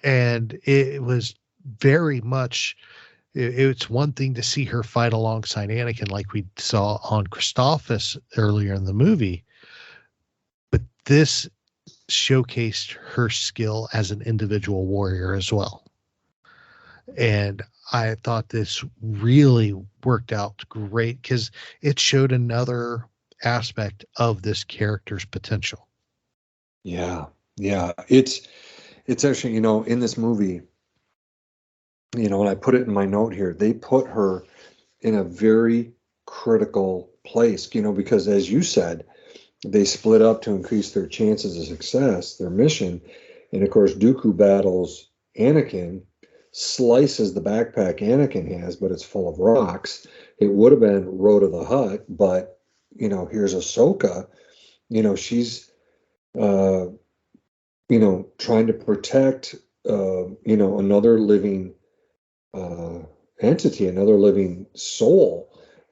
Speaker 6: And it was very much, it's one thing to see her fight alongside Anakin like we saw on Christophas earlier in the movie, but this showcased her skill as an individual warrior as well. And I thought this really worked out great because it showed another aspect of this character's potential.
Speaker 7: Yeah. It's actually, in this movie, and I put it in my note here, they put her in a very critical place, because as you said, they split up to increase their chances of success, their mission. And of course, Dooku battles Anakin, slices the backpack Anakin has, but it's full of rocks. It would have been Road to the Hutt, but, here's Ahsoka, she's, trying to protect, another living entity, another living soul.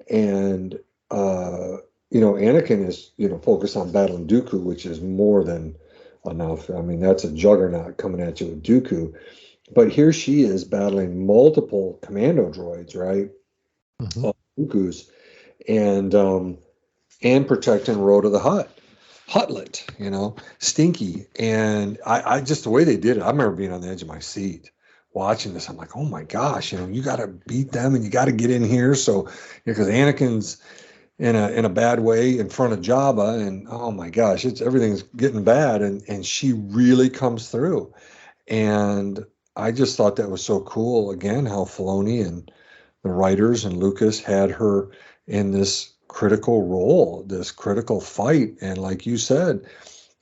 Speaker 7: And, Anakin is, focused on battling Dooku, which is more than enough. I mean, that's a juggernaut coming at you with Dooku. But here she is battling multiple commando droids, right?
Speaker 6: Mm-hmm.
Speaker 7: Dooku's, and protecting Road to the Hutt. Hutlet, Stinky. And I just, the way they did it, I remember being on the edge of my seat watching this. I'm like, oh my gosh, you got to beat them and you got to get in here. So, because Anakin's in a bad way in front of Jabba, and oh my gosh, everything's getting bad. And she really comes through. And I just thought that was so cool. Again, how Filoni and the writers and Lucas had her in this critical role, this critical fight. And like you said,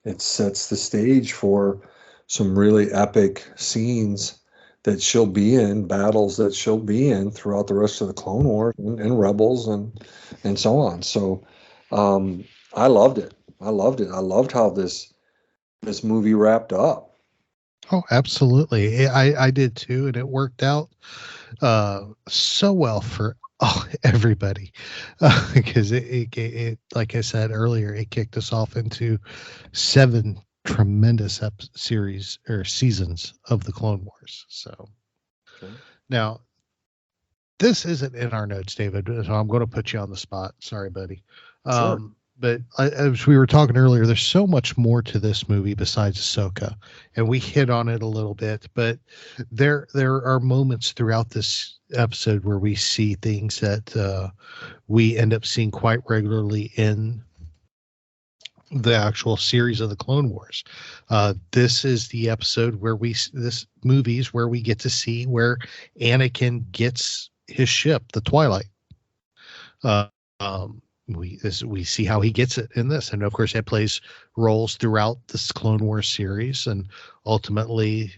Speaker 7: it sets the stage for some really epic scenes that she'll be in, battles that she'll be in throughout the rest of the Clone Wars and Rebels and so on. So I loved it. I loved how this movie wrapped up.
Speaker 6: Oh, absolutely. I did too. And it worked out so well for everybody, because it, like I said earlier, it kicked us off into 7 tremendous series or seasons of the Clone Wars. So now this isn't in our notes, David, so I'm going to put you on the spot. Sorry, buddy.
Speaker 7: Sure.
Speaker 6: But as we were talking earlier, there's so much more to this movie besides Ahsoka, and we hit on it a little bit, but there are moments throughout this episode where we see things that we end up seeing quite regularly in the actual series of the Clone Wars. This is the episode where movies where we get to see where Anakin gets his ship, the Twilight. We see how he gets it in this, and of course it plays roles throughout this Clone Wars series, and ultimately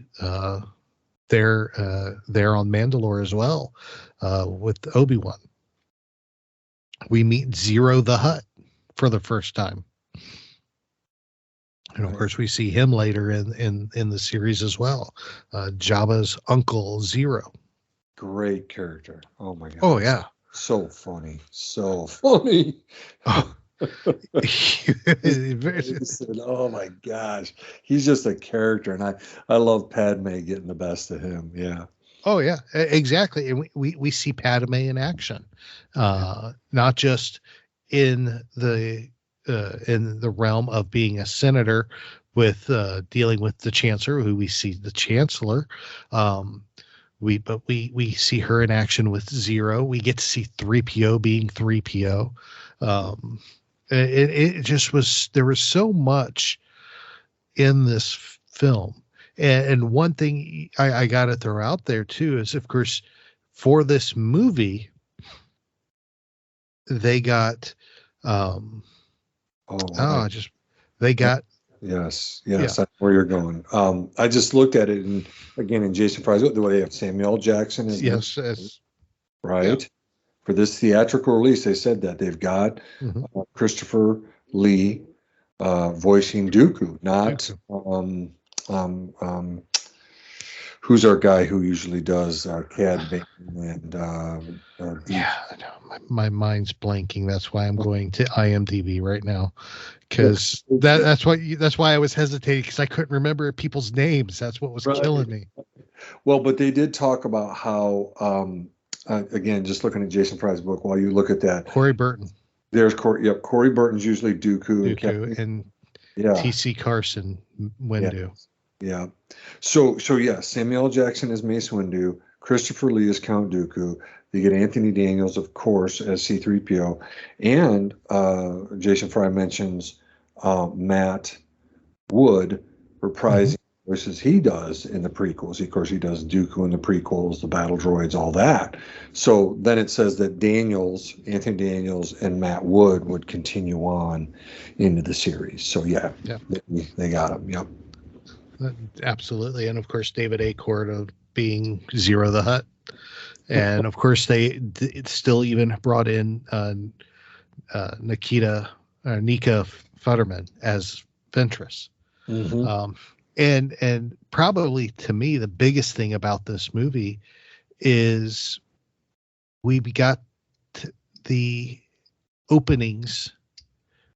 Speaker 6: they're on Mandalore as well, with Obi-Wan. We meet Zero the Hutt for the first time, and of course we see him later in the series as well. Jabba's uncle Zero.
Speaker 7: Great character. Oh my god.
Speaker 6: Oh yeah.
Speaker 7: So funny. Oh my gosh. He's just a character. And I love Padme getting the best of him. Yeah.
Speaker 6: Oh yeah, exactly. And we see Padme in action, not just in the realm of being a senator with dealing with the Chancellor, who we see the Chancellor. We see her in action with Zero. We get to see 3PO being 3PO. It just was, there was so much in this film. And one thing I got to throw out there too is, of course, for this movie, they got,
Speaker 7: Yes, yeah. That's where you're going. I just looked at it, and again, in Jason Fry's, the way they have Samuel Jackson is right. Yeah. For this theatrical release, they said that they've got Christopher Lee voicing Dooku, not who's our guy who usually does Cad Bane and
Speaker 6: yeah, I know. My mind's blanking. That's why I'm going to IMDb right now, because that's why I was hesitating, because I couldn't remember people's names. That's what was killing me.
Speaker 7: Well, but they did talk about how again, just looking at Jason Fry's book, while you look at that,
Speaker 6: Corey Burton.
Speaker 7: There's Corey. Yep, Corey Burton's usually Dooku
Speaker 6: and
Speaker 7: yeah,
Speaker 6: T.C. Carson Windu.
Speaker 7: Yeah. So yeah, Samuel L. Jackson is Mace Windu. Christopher Lee is Count Dooku. You get Anthony Daniels, of course, as C-3PO, and Jason Fry mentions Matt Wood reprising voices he does in the prequels. Of course, he does Dooku in the prequels, the battle droids, all that. So then it says that Anthony Daniels, and Matt Wood would continue on into the series. So yeah. They got him. Yep.
Speaker 6: Absolutely. And of course, David Acorn of being Zero the Hutt. And of course, they still even brought in Nika Futterman as Ventress. And probably to me, the biggest thing about this movie is we got the openings.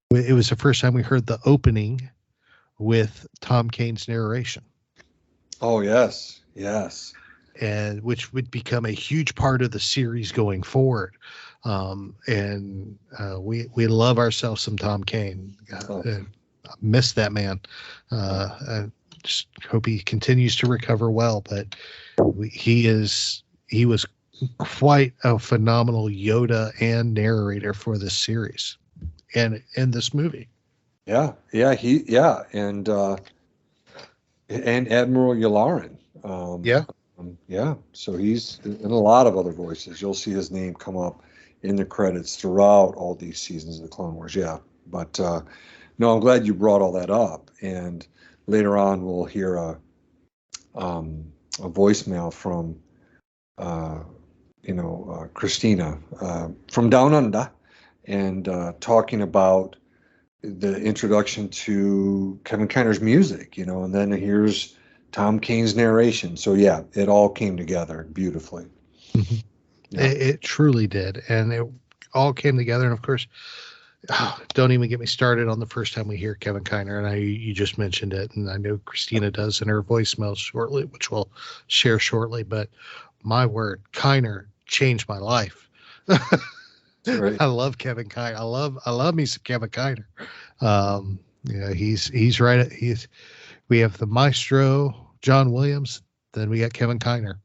Speaker 6: It was the first time we heard the opening with Tom Kane's narration.
Speaker 7: Oh, yes.
Speaker 6: And which would become a huge part of the series going forward. We love ourselves some Tom Kane. I miss that man. I just hope he continues to recover well, but he was quite a phenomenal Yoda and narrator for this series and in this movie.
Speaker 7: And Admiral Yularen. So he's in a lot of other voices. You'll see his name come up in the credits throughout all these seasons of the Clone Wars. Yeah, but no, I'm glad you brought all that up. And later on, we'll hear a voicemail from Christina from Down Under, and talking about the introduction to Kevin Kiner's music, and then here's Tom Kane's narration. So yeah, it all came together beautifully. Yeah.
Speaker 6: It truly did. And it all came together. And of course, don't even get me started on the first time we hear Kevin Kiner. And you just mentioned it. And I know Christina does in her voicemail shortly, which we'll share shortly. But my word, Kiner changed my life.
Speaker 7: Right.
Speaker 6: I love Kevin Kiner. I love me some Kevin Kiner. He's right. We have the maestro, John Williams. Then we got Kevin Kiner.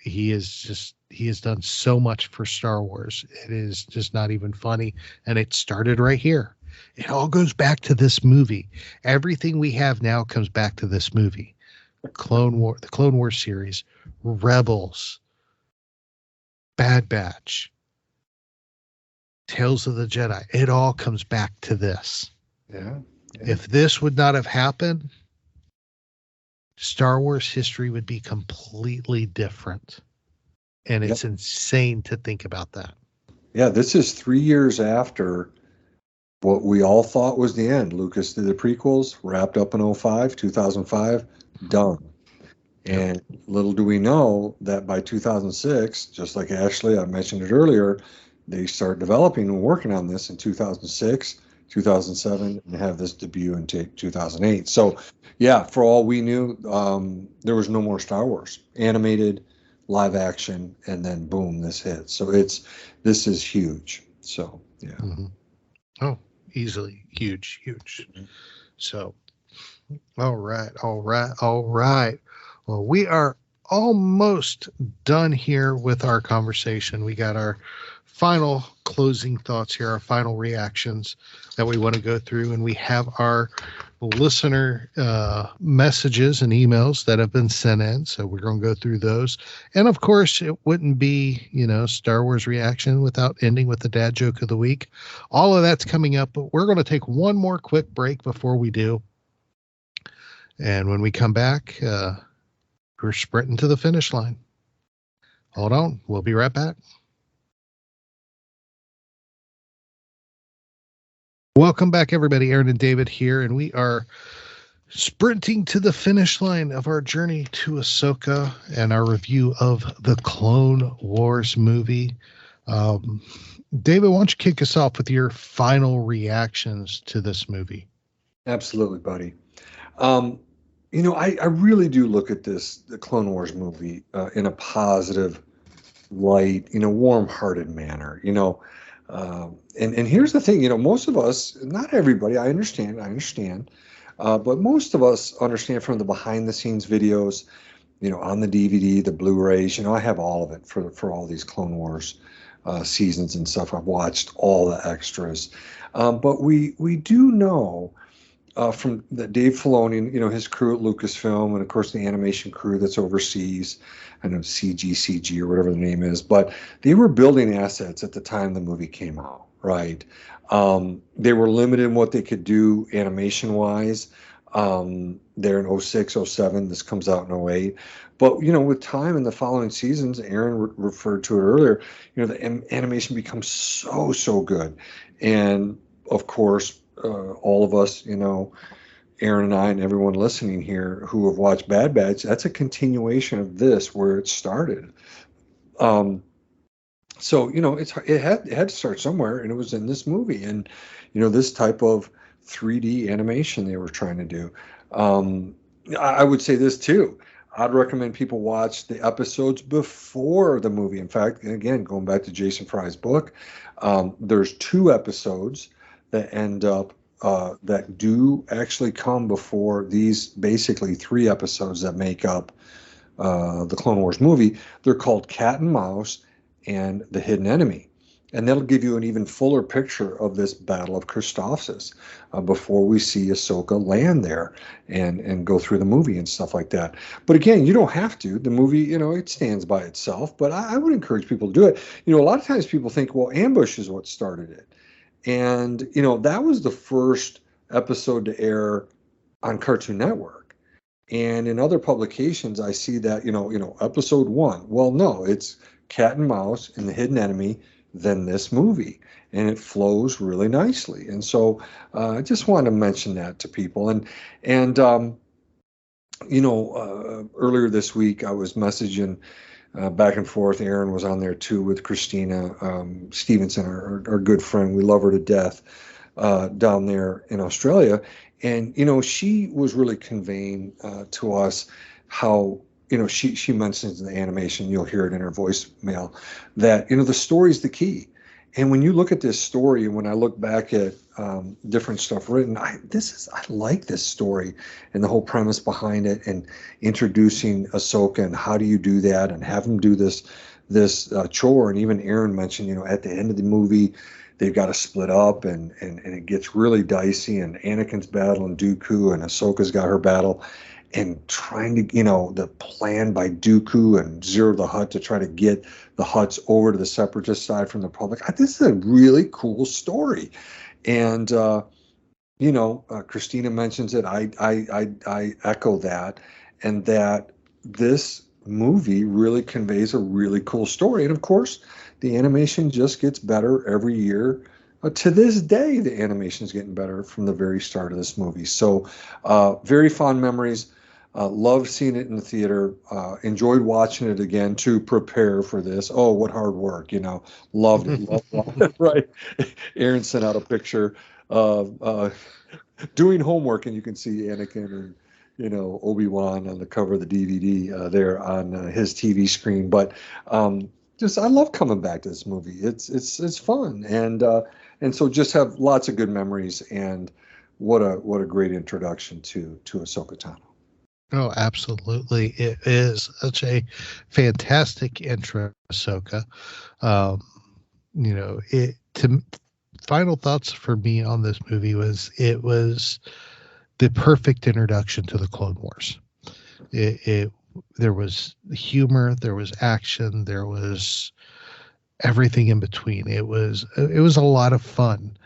Speaker 6: He has done so much for Star Wars. It is just not even funny. And it started right here. It all goes back to this movie. Everything we have now comes back to this movie. The Clone Wars series, Rebels, Bad Batch, Tales of the Jedi. It all comes back to this.
Speaker 7: Yeah.
Speaker 6: If this would not have happened, Star Wars history would be completely different. And it's insane to think about that. Yeah,
Speaker 7: this is 3 years after what we all thought was the end. Lucas did the prequels, wrapped up in 2005, done. And little do we know that by 2006, just like Ashley, I mentioned it earlier, they start developing and working on this in 2006, 2007, and have this debut in 2008. So, yeah, for all we knew, there was no more Star Wars. Animated, live action, and then boom, this hit. So this is huge. So, yeah.
Speaker 6: Mm-hmm. Oh, easily huge. Mm-hmm. So, all right. Well, we are almost done here with our conversation. We got our final closing thoughts here, our final reactions that we want to go through, and we have our listener messages and emails that have been sent in, so we're going to go through those. And of course, it wouldn't be Star Wars reaction without ending with the dad joke of the week. All of that's coming up, but we're going to take one more quick break before we do, and when we come back, we're sprinting to the finish line. Hold on, we'll be right back. Welcome back, everybody. Aaron and David here, and we are sprinting to the finish line of our journey to Ahsoka and our review of the Clone Wars movie. David, why don't you kick us off with your final reactions to this movie?
Speaker 7: Absolutely, buddy. I really do look at the Clone Wars movie, in a positive light, warm-hearted manner, and here's the thing, most of us, not everybody, I understand, but most of us understand from the behind the scenes videos, on the DVD, the Blu-rays, I have all of it for all these Clone Wars seasons and stuff. I've watched all the extras, but we do know from that Dave Filoni, his crew at Lucasfilm, and of course the animation crew that's overseas, I know CG or whatever the name is, but they were building assets at the time the movie came out, right? They were limited in what they could do animation-wise. They're in 06, 07. This comes out in 08. But, with time in the following seasons, Aaron referred to it earlier, the animation becomes so good. And, of course, all of us, Aaron and I and everyone listening here who have watched Bad Batch, that's a continuation of this where it started. So, it had to start somewhere, and it was in this movie. And, this type of 3D animation they were trying to do. I would say this too. I'd recommend people watch the episodes before the movie. In fact, again, going back to Jason Fry's book, there's 2 episodes that end up that do actually come before these basically 3 episodes that make up the Clone Wars movie. They're called Cat and Mouse and The Hidden Enemy. And that'll give you an even fuller picture of this Battle of Christophsis before we see Ahsoka land there and go through the movie and stuff like that. But again, you don't have to. The movie, it stands by itself. But I would encourage people to do it. A lot of times people think, well, Ambush is what started it. And, that was the first episode to air on Cartoon Network. And in other publications, I see that, episode 1. Well, no, it's Cat and Mouse and The Hidden Enemy, then this movie. And it flows really nicely. And so I just wanted to mention that to people. And earlier this week, I was messaging back and forth. Aaron was on there too with Christina Stevenson, our good friend. We love her to death down there in Australia. And, she was really conveying to us how, she mentions in the animation, you'll hear it in her voicemail, that, the story's the key. And when you look at this story, and when I look back at different stuff written, I like this story and the whole premise behind it, and introducing Ahsoka and how do you do that, and have them do this chore. And even Aaron mentioned, at the end of the movie, they've got to split up, and it gets really dicey, and Anakin's battling Dooku, and Ahsoka's got her battle, and trying to, the plan by Dooku and Zero the Hutt to try to get the Hutts over to the Separatist side from the Republic. This is a really cool story. And, Christina mentions it. I echo that, and that this movie really conveys a really cool story. And of course, the animation just gets better every year. To this day, the animation is getting better from the very start of this movie. So very fond memories. Loved seeing it in the theater. Enjoyed watching it again to prepare for this. Oh, what hard work, Loved it. Loved it. Right. Aaron sent out a picture of doing homework, and you can see Anakin and, Obi-Wan on the cover of the DVD there on his TV screen. But I love coming back to this movie. It's fun. And so just have lots of good memories, and what a great introduction to Ahsoka Tano.
Speaker 6: Oh, absolutely. It is such a fantastic intro, Ahsoka. Final thoughts for me on this movie was it was the perfect introduction to the Clone Wars. There was humor, there was action, there was everything in between. It was a lot of fun.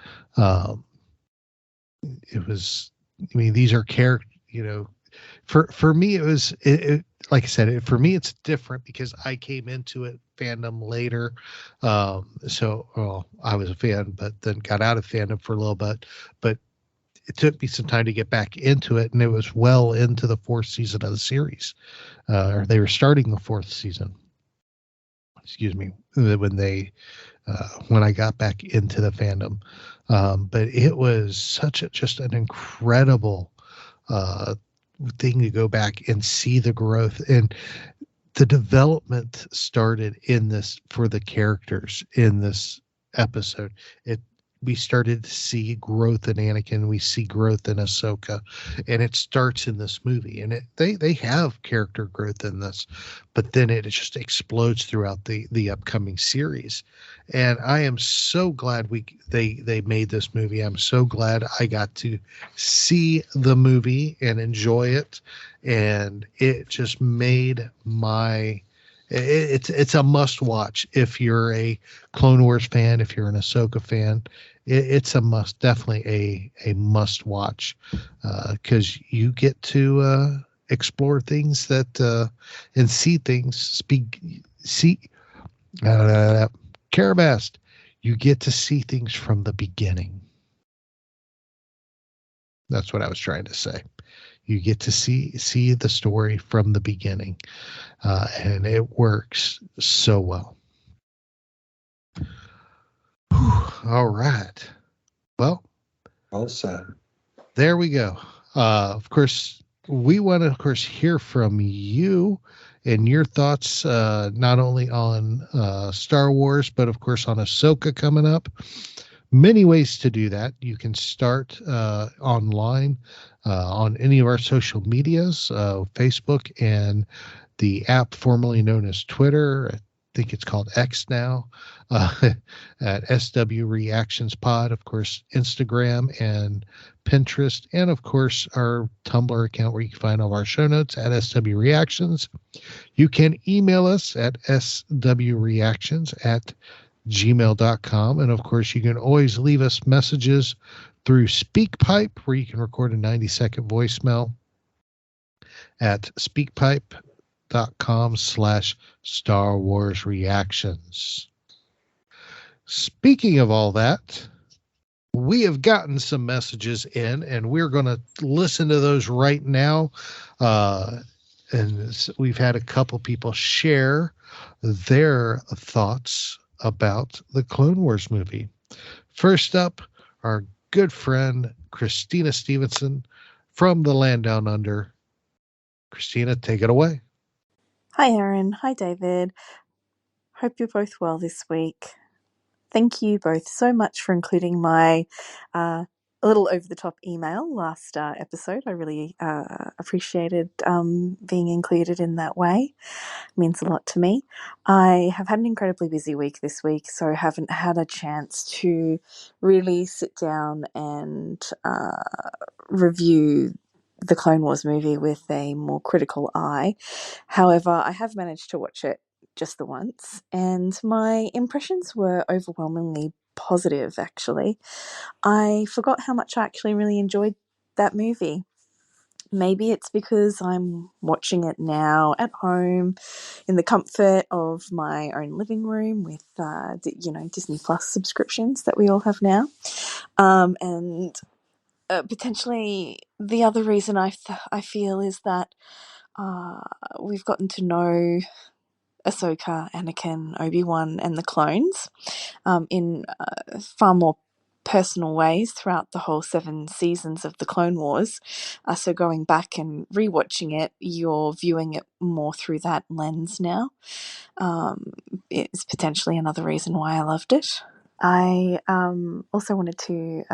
Speaker 6: These are characters, for me, it was like I said, for me, it's different because I came into it fandom later. Well, I was a fan, but then got out of fandom for a little bit. But it took me some time to get back into it, and it was well into the fourth season of the series. Or they were starting the fourth season. Excuse me, when I got back into the fandom. But it was just an incredible thing to go back and see the growth, and the development started in this for the characters in this episode. We started to see growth in Anakin. We see growth in Ahsoka, and it starts in this movie. And they have character growth in this, but then it just explodes throughout the upcoming series. And I am so glad they made this movie. I'm so glad I got to see the movie and enjoy it. And it just made it's a must watch if you're a Clone Wars fan, if you're an Ahsoka fan. It's definitely a must watch, because you get to explore things and see things. Carabast, you get to see things from the beginning. That's what I was trying to say. You get to see the story from the beginning, and it works so well. Whew, all right. Well
Speaker 7: said.
Speaker 6: There we go. Of course, we want to, hear from you and your thoughts, not only on Star Wars, but of course on Ahsoka coming up. Many ways to do that. You can start online on any of our social medias, Facebook and the app formerly known as Twitter. I think it's called X now, at SW Reactions Pod. Of course, Instagram and Pinterest, and of course our Tumblr account where you can find all of our show notes at SW Reactions. You can email us at swreactions@gmail.com. And of course, you can always leave us messages through SpeakPipe, where you can record a 90-second voicemail at speakpipe.com/Star Wars Reactions. Speaking of all that, we have gotten some messages in, and we're going to listen to those right now. And we've had a couple people share their thoughts about the Clone Wars movie. First up, our good friend Christina Stevenson from the Land Down Under. Christina, take it away.
Speaker 8: Hi, Aaron. Hi, David. Hope you're both well this week. Thank you both so much for including my a little over-the-top email last episode. I really appreciated being included in that way. It means a lot to me. I have had an incredibly busy week this week, so haven't had a chance to really sit down and review the Clone Wars movie with a more critical eye. However, I have managed to watch it just the once, and my impressions were overwhelmingly positive, actually. I forgot how much I actually really enjoyed that movie. Maybe it's because I'm watching it now at home in the comfort of my own living room with, Disney Plus subscriptions that we all have now. And potentially the other reason I feel is that we've gotten to know Ahsoka, Anakin, Obi-Wan, and the clones in far more personal ways throughout the whole 7 seasons of the Clone Wars. So going back and rewatching it, you're viewing it more through that lens now. It's potentially another reason why I loved it. I also wanted to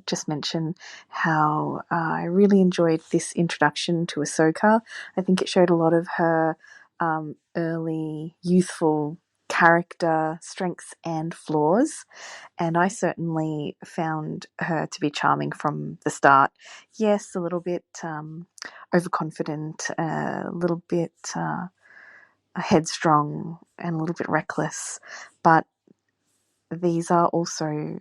Speaker 8: just mention how I really enjoyed this introduction to Ahsoka. I think it showed a lot of her early youthful character strengths and flaws, and I certainly found her to be charming from the start. Yes, a little bit overconfident, a little bit headstrong, and a little bit reckless, but these are also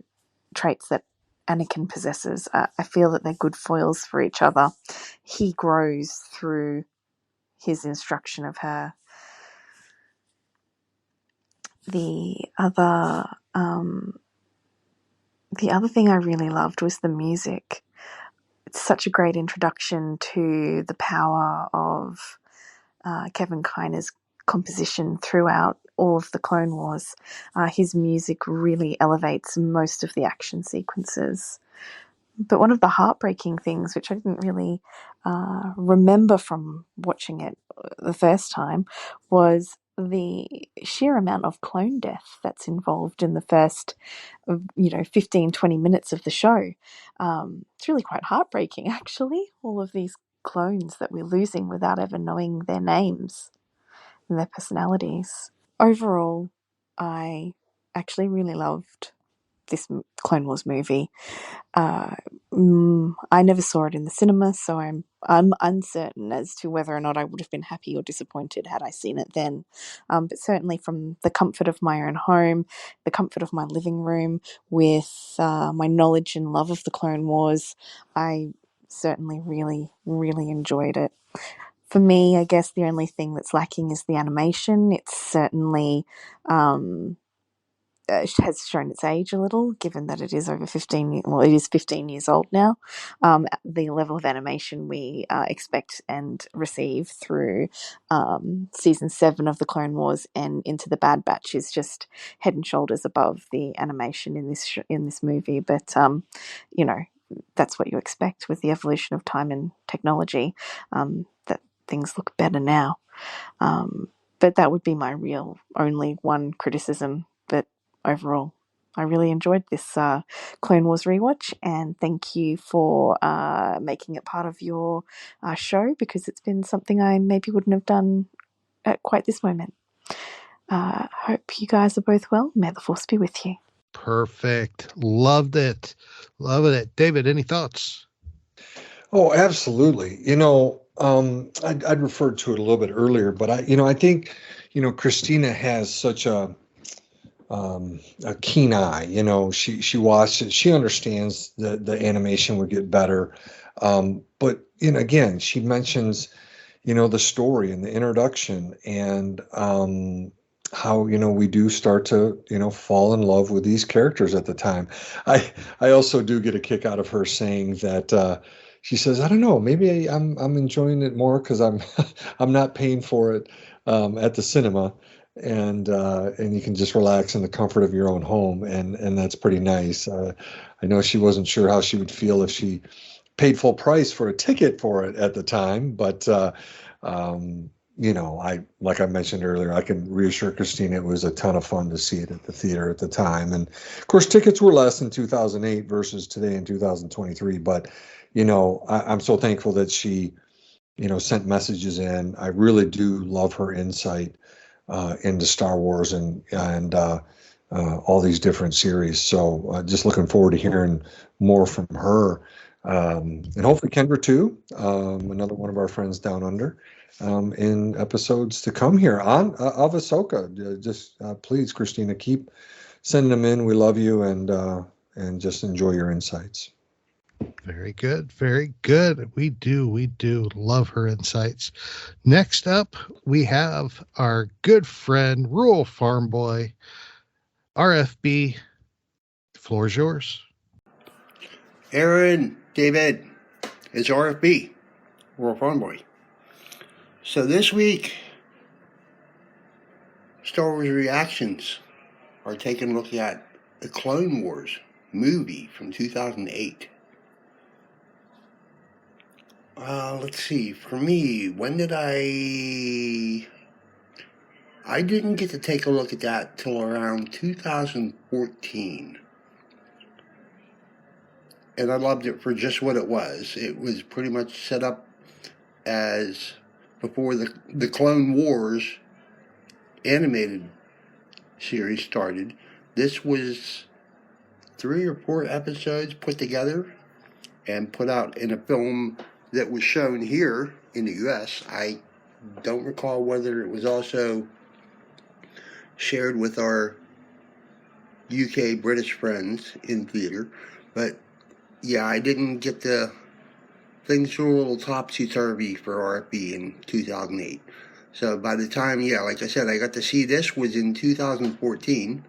Speaker 8: traits that Anakin possesses. I feel that they're good foils for each other. He grows through his instruction of her. The other the other thing I really loved was the music. It's such a great introduction to the power of Kevin Kiner's composition throughout all of the Clone Wars. His music really elevates most of the action sequences. But one of the heartbreaking things, which I didn't really remember from watching it the first time, was the sheer amount of clone death that's involved in the first 15, 20 minutes of the show. It's really quite heartbreaking, actually, all of these clones that we're losing without ever knowing their names and their personalities. Overall, I actually really loved this Clone Wars movie. I never saw it in the cinema, so I'm uncertain as to whether or not I would have been happy or disappointed had I seen it then. But certainly from the comfort of my own home, the comfort of my living room, with my knowledge and love of the Clone Wars, I certainly really, really enjoyed it. For me, I guess the only thing that's lacking is the animation. It's certainly has shown its age a little, given that it is over 15, well, it is 15 years old now. The level of animation we expect and receive through season 7 of the Clone Wars and into the Bad Batch is just head and shoulders above the animation in this movie. But that's what you expect with the evolution of time and technology. That things look better now. But that would be my real only one criticism. But overall, I really enjoyed this Clone Wars rewatch, and thank you for making it part of your show, because it's been something I maybe wouldn't have done at quite this moment. Hope you guys are both well. May the Force be with you.
Speaker 6: Perfect. Loved it. Loving it. David, any thoughts?
Speaker 7: Oh, absolutely. I'd referred to it a little bit earlier, but I think, Christina has such a keen eye. She watches, she understands the animation would get better. But again, she mentions, the story and the introduction, and how we do start to fall in love with these characters at the time. I also do get a kick out of her saying that she says, I don't know, maybe I'm enjoying it more because I'm I'm not paying for it at the cinema, and you can just relax in the comfort of your own home, and that's pretty nice. I know she wasn't sure how she would feel if she paid full price for a ticket for it at the time, but like I mentioned earlier, I can reassure Christina it was a ton of fun to see it at the theater at the time. And of course, tickets were less in 2008 versus today in 2023. But, I'm so thankful that she, sent messages in. I really do love her insight into Star Wars and all these different series. So just looking forward to hearing more from her. And hopefully Kendra too, another one of our friends down under, in episodes to come here of Ahsoka. Just please, Christina, keep sending them in. We love you, and just enjoy your insights.
Speaker 6: Very good. Very good. We do love her insights. Next up, we have our good friend, Rural Farm Boy, RFB. The floor is yours.
Speaker 9: Aaron, David, it's RFB, Rural Farm Boy. So this week, Star Wars Reactions are taking a look at the Clone Wars movie from 2008. Let's see, for me, when did I didn't get to take a look at that till around 2014. And I loved it for just what it was. It was pretty much set up as before the Clone Wars animated series started. This was 3 or 4 episodes put together and put out in a film that was shown here in the U.S. I don't recall whether it was also shared with our UK British friends in theater, but yeah, I didn't get the things were a little topsy-turvy for RFB in 2008. So by the time, like I said, I got to see this was in 2014.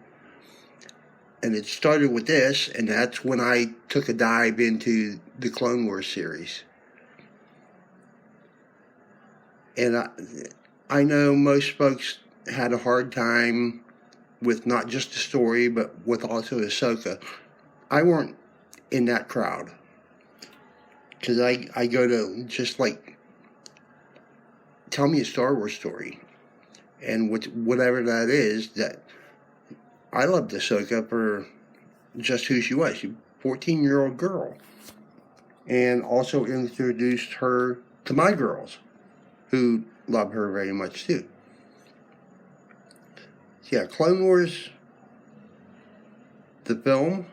Speaker 9: And it started with this, and that's when I took a dive into the Clone Wars series. And I know most folks had a hard time with not just the story, but with also Ahsoka. I weren't in that crowd. Because I go to just like, tell me a Star Wars story. And whatever that is, that I loved Ahsoka for just who she was. She's a 14-year-old girl. And also introduced her to my girls, who love her very much too. Yeah, Clone Wars, the film,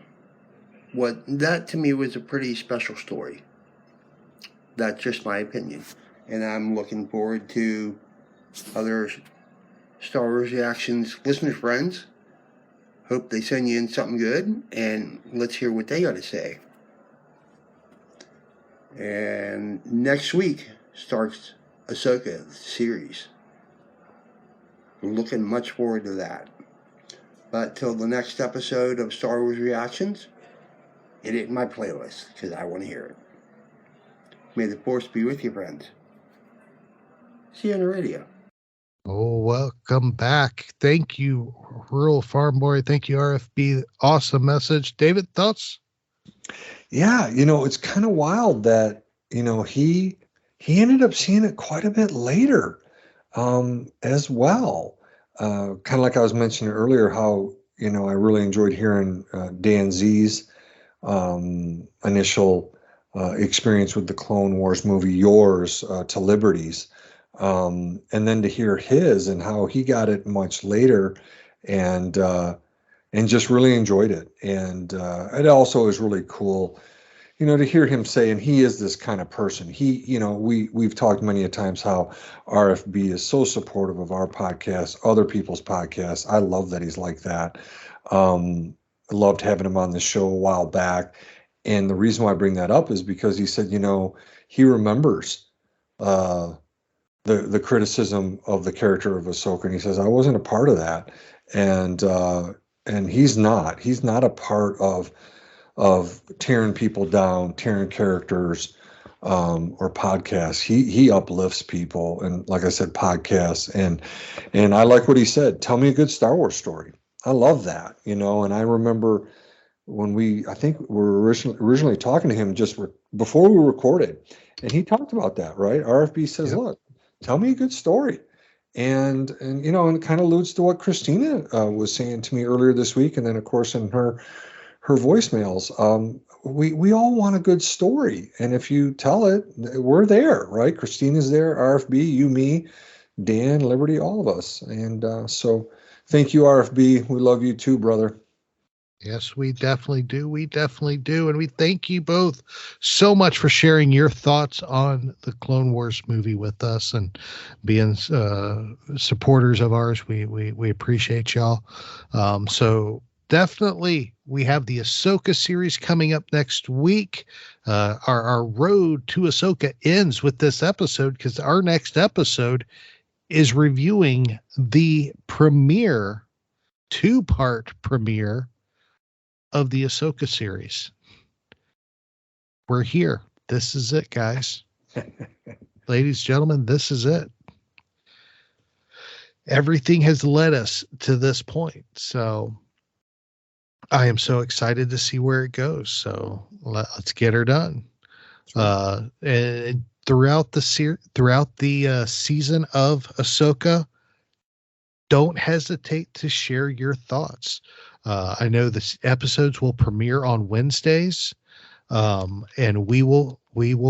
Speaker 9: that to me was a pretty special story. That's just my opinion. And I'm looking forward to other Star Wars reactions, listener friends. Hope they send you in something good, and let's hear what they got to say. And next week starts Ahsoka series. I'm looking much forward to that. But till the next episode of Star Wars Reactions, it ain't my playlist, because I want to hear it. May the Force be with you, friends. See you on the radio.
Speaker 6: Oh, welcome back. Thank you, Rural Farm Boy. Thank you, RFB. Awesome message. David, thoughts?
Speaker 7: Yeah, it's kind of wild that, he ended up seeing it quite a bit later as well. Kind of like I was mentioning earlier, how, I really enjoyed hearing Dan Z's initial experience with the Clone Wars movie, Yours to Liberties. And then to hear his and how he got it much later and just really enjoyed it. And it also is really cool, to hear him say, and he is this kind of person. We've talked many a times how RFB is so supportive of our podcast, other people's podcasts. I love that he's like that. I loved having him on the show a while back. And the reason why I bring that up is because he said, he remembers the criticism of the character of Ahsoka, and he says, I wasn't a part of that. And he's not a part of tearing people down, tearing characters, or podcasts. He uplifts people. And like I said, podcasts. And I like what he said. Tell me a good Star Wars story. I love that, and I remember when I think we were originally talking to him just before we recorded, and he talked about that, right? RFB says,
Speaker 6: Yep.
Speaker 7: Look, tell me a good story. And it kind of alludes to what Christina was saying to me earlier this week. And then, of course, in her voicemails, we all want a good story. And if you tell it, we're there, right? Christina's there, RFB, you, me, Dan, Liberty, all of us. And so thank you, RFB. We love you too, brother.
Speaker 6: Yes, we definitely do. We definitely do. And we thank you both so much for sharing your thoughts on the Clone Wars movie with us and being supporters of ours. We appreciate y'all. So definitely we have the Ahsoka series coming up next week. Our road to Ahsoka ends with this episode because our next episode is reviewing the premiere, 2-part premiere of the Ahsoka series. We're here. This is it, guys. Ladies, gentlemen, this is it. Everything has led us to this point. So I am so excited to see where it goes. So let's get her done. And throughout the season of Ahsoka, don't hesitate to share your thoughts. I know the episodes will premiere on Wednesdays, and we will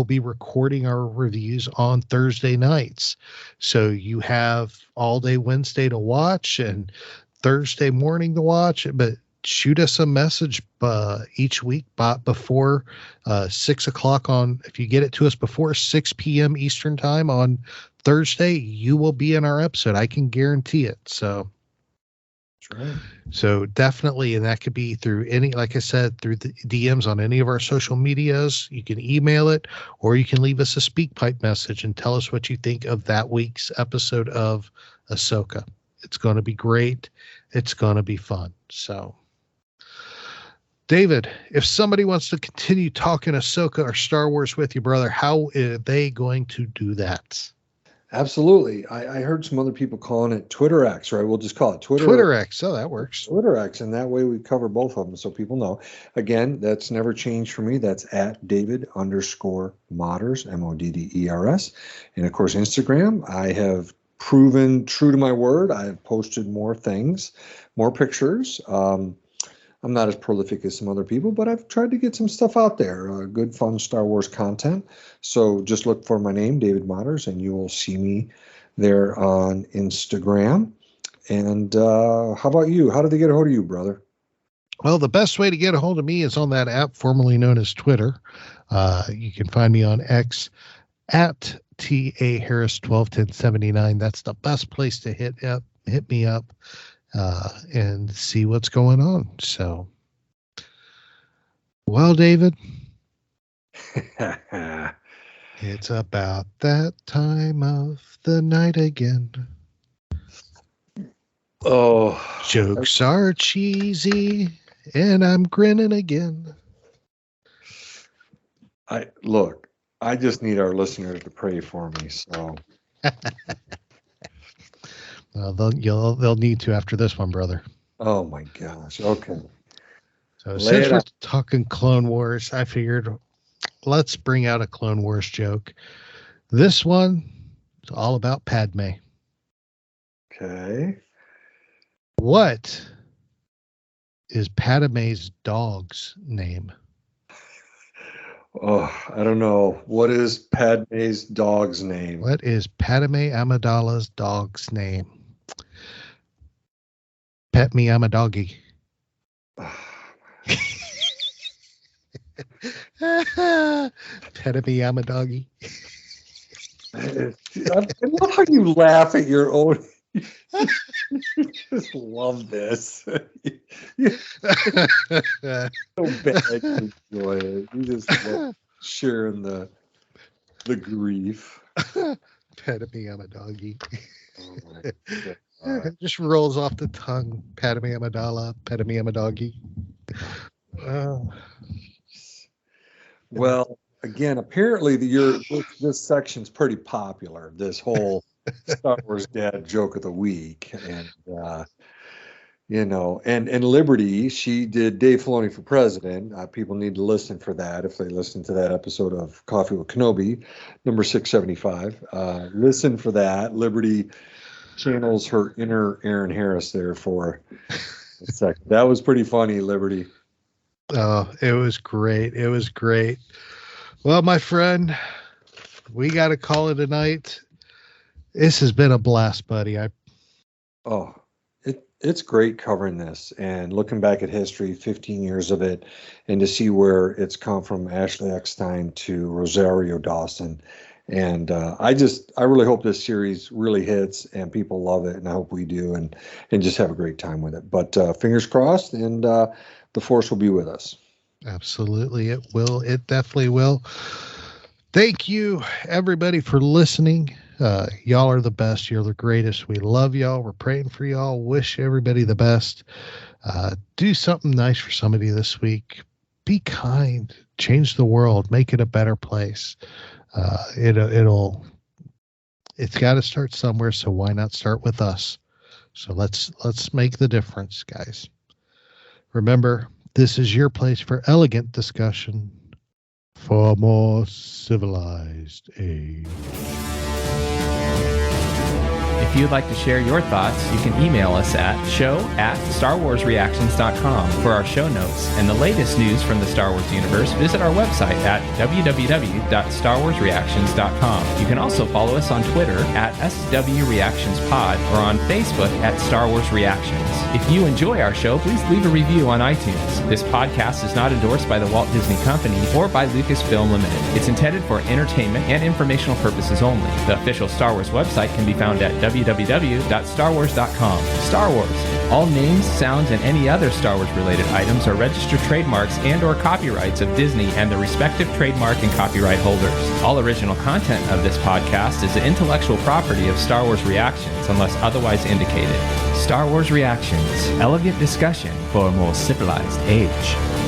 Speaker 6: be recording our reviews on Thursday nights. So you have all day Wednesday to watch and Thursday morning to watch. But shoot us a message each week before 6 o'clock if you get it to us before 6 p.m. Eastern time on Thursday, you will be in our episode. I can guarantee it. So
Speaker 7: That's right.
Speaker 6: So definitely, and that could be through any, like I said, through the DMs on any of our social medias. You can email it, or you can leave us a SpeakPipe message and tell us what you think of that week's episode of Ahsoka. It's going to be great. It's going to be fun. So, David, if somebody wants to continue talking Ahsoka or Star Wars with you, brother, how are they going to do that?
Speaker 7: Absolutely. I heard some other people calling it Twitter X, right? We'll just call it
Speaker 6: Twitter X. Oh, that works.
Speaker 7: Twitter X, and that way we cover both of them so people know. Again, that's never changed for me. That's at David_Modders, Modders. And of course, Instagram, I have proven true to my word. I have posted more things, more pictures. I'm not as prolific as some other people, but I've tried to get some stuff out there, good, fun Star Wars content. So just look for my name, David Modders, and you will see me there on Instagram. And how about you? How did they get a hold of you, brother?
Speaker 6: Well, the best way to get a hold of me is on that app formerly known as Twitter. You can find me on X at TA Harris 121079. That's the best place to hit me up. And see what's going on. So, well, David, it's about that time of the night again.
Speaker 7: Oh,
Speaker 6: jokes are cheesy, and I'm grinning again.
Speaker 7: I just need our listeners to pray for me. So.
Speaker 6: Well, they'll need to after this one, brother.
Speaker 7: Oh my gosh. Okay.
Speaker 6: So since we're talking Clone Wars, I figured let's bring out a Clone Wars joke. This one is all about Padme.
Speaker 7: Okay.
Speaker 6: What is Padme's dog's name?
Speaker 7: Oh, I don't know. What is Padme's dog's name?
Speaker 6: What is Padme Amidala's dog's name? Pet me, I'm a doggy. Pet me, I'm a doggy.
Speaker 7: I love how you laugh at your own. You just love this. So bad you enjoy it. You just love sharing the grief.
Speaker 6: Pet me, I'm a doggy.
Speaker 7: Oh my God.
Speaker 6: It just rolls off the tongue. Padme Amidala, Padme Amidoggy.
Speaker 7: Well, again, apparently this section's pretty popular. This whole Star Wars dad joke of the week, and and Liberty, she did Dave Filoni for president. People need to listen for that if they listen to that episode of Coffee with Kenobi, number 675. Listen for that. Liberty channels her inner Aaron Harris there for a second. That was pretty funny, Liberty.
Speaker 6: Oh, it was great. It was great. Well, my friend, we got to call it a night. This has been a blast, buddy.
Speaker 7: It's great covering this and looking back at history, 15 years of it, and to see where it's come from Ashley Eckstein to Rosario Dawson. And I really hope this series really hits and people love it, and I hope we do, and just have a great time with it. But fingers crossed, and the Force will be with us.
Speaker 6: Absolutely, it will. It definitely will. Thank you, everybody, for listening. Y'all are the best. You're the greatest. We love y'all. We're praying for y'all. Wish everybody the best. Do something nice for somebody this week. Be kind. Change the world. Make it a better place. It's got to start somewhere, so why not start with us? So let's make the difference, guys. Remember, this is your place for elegant discussion for more civilized age.
Speaker 10: If you'd like to share your thoughts, you can email us at show@starwarsreactions.com for our show notes and the latest news from the Star Wars universe. Visit our website at www.starwarsreactions.com. You can also follow us on Twitter at SWReactionsPod or on Facebook at Star Wars Reactions. If you enjoy our show, please leave a review on iTunes. This podcast is not endorsed by the Walt Disney Company or by Lucas Lucasfilm Limited. It's intended for entertainment and informational purposes only. The official Star Wars website can be found at www.starwars.com. Star Wars. All names, sounds, and any other Star Wars related items are registered trademarks and or copyrights of Disney and the respective trademark and copyright holders. All original content of this podcast is the intellectual property of Star Wars Reactions unless otherwise indicated. Star Wars Reactions. Elegant discussion for a more civilized age.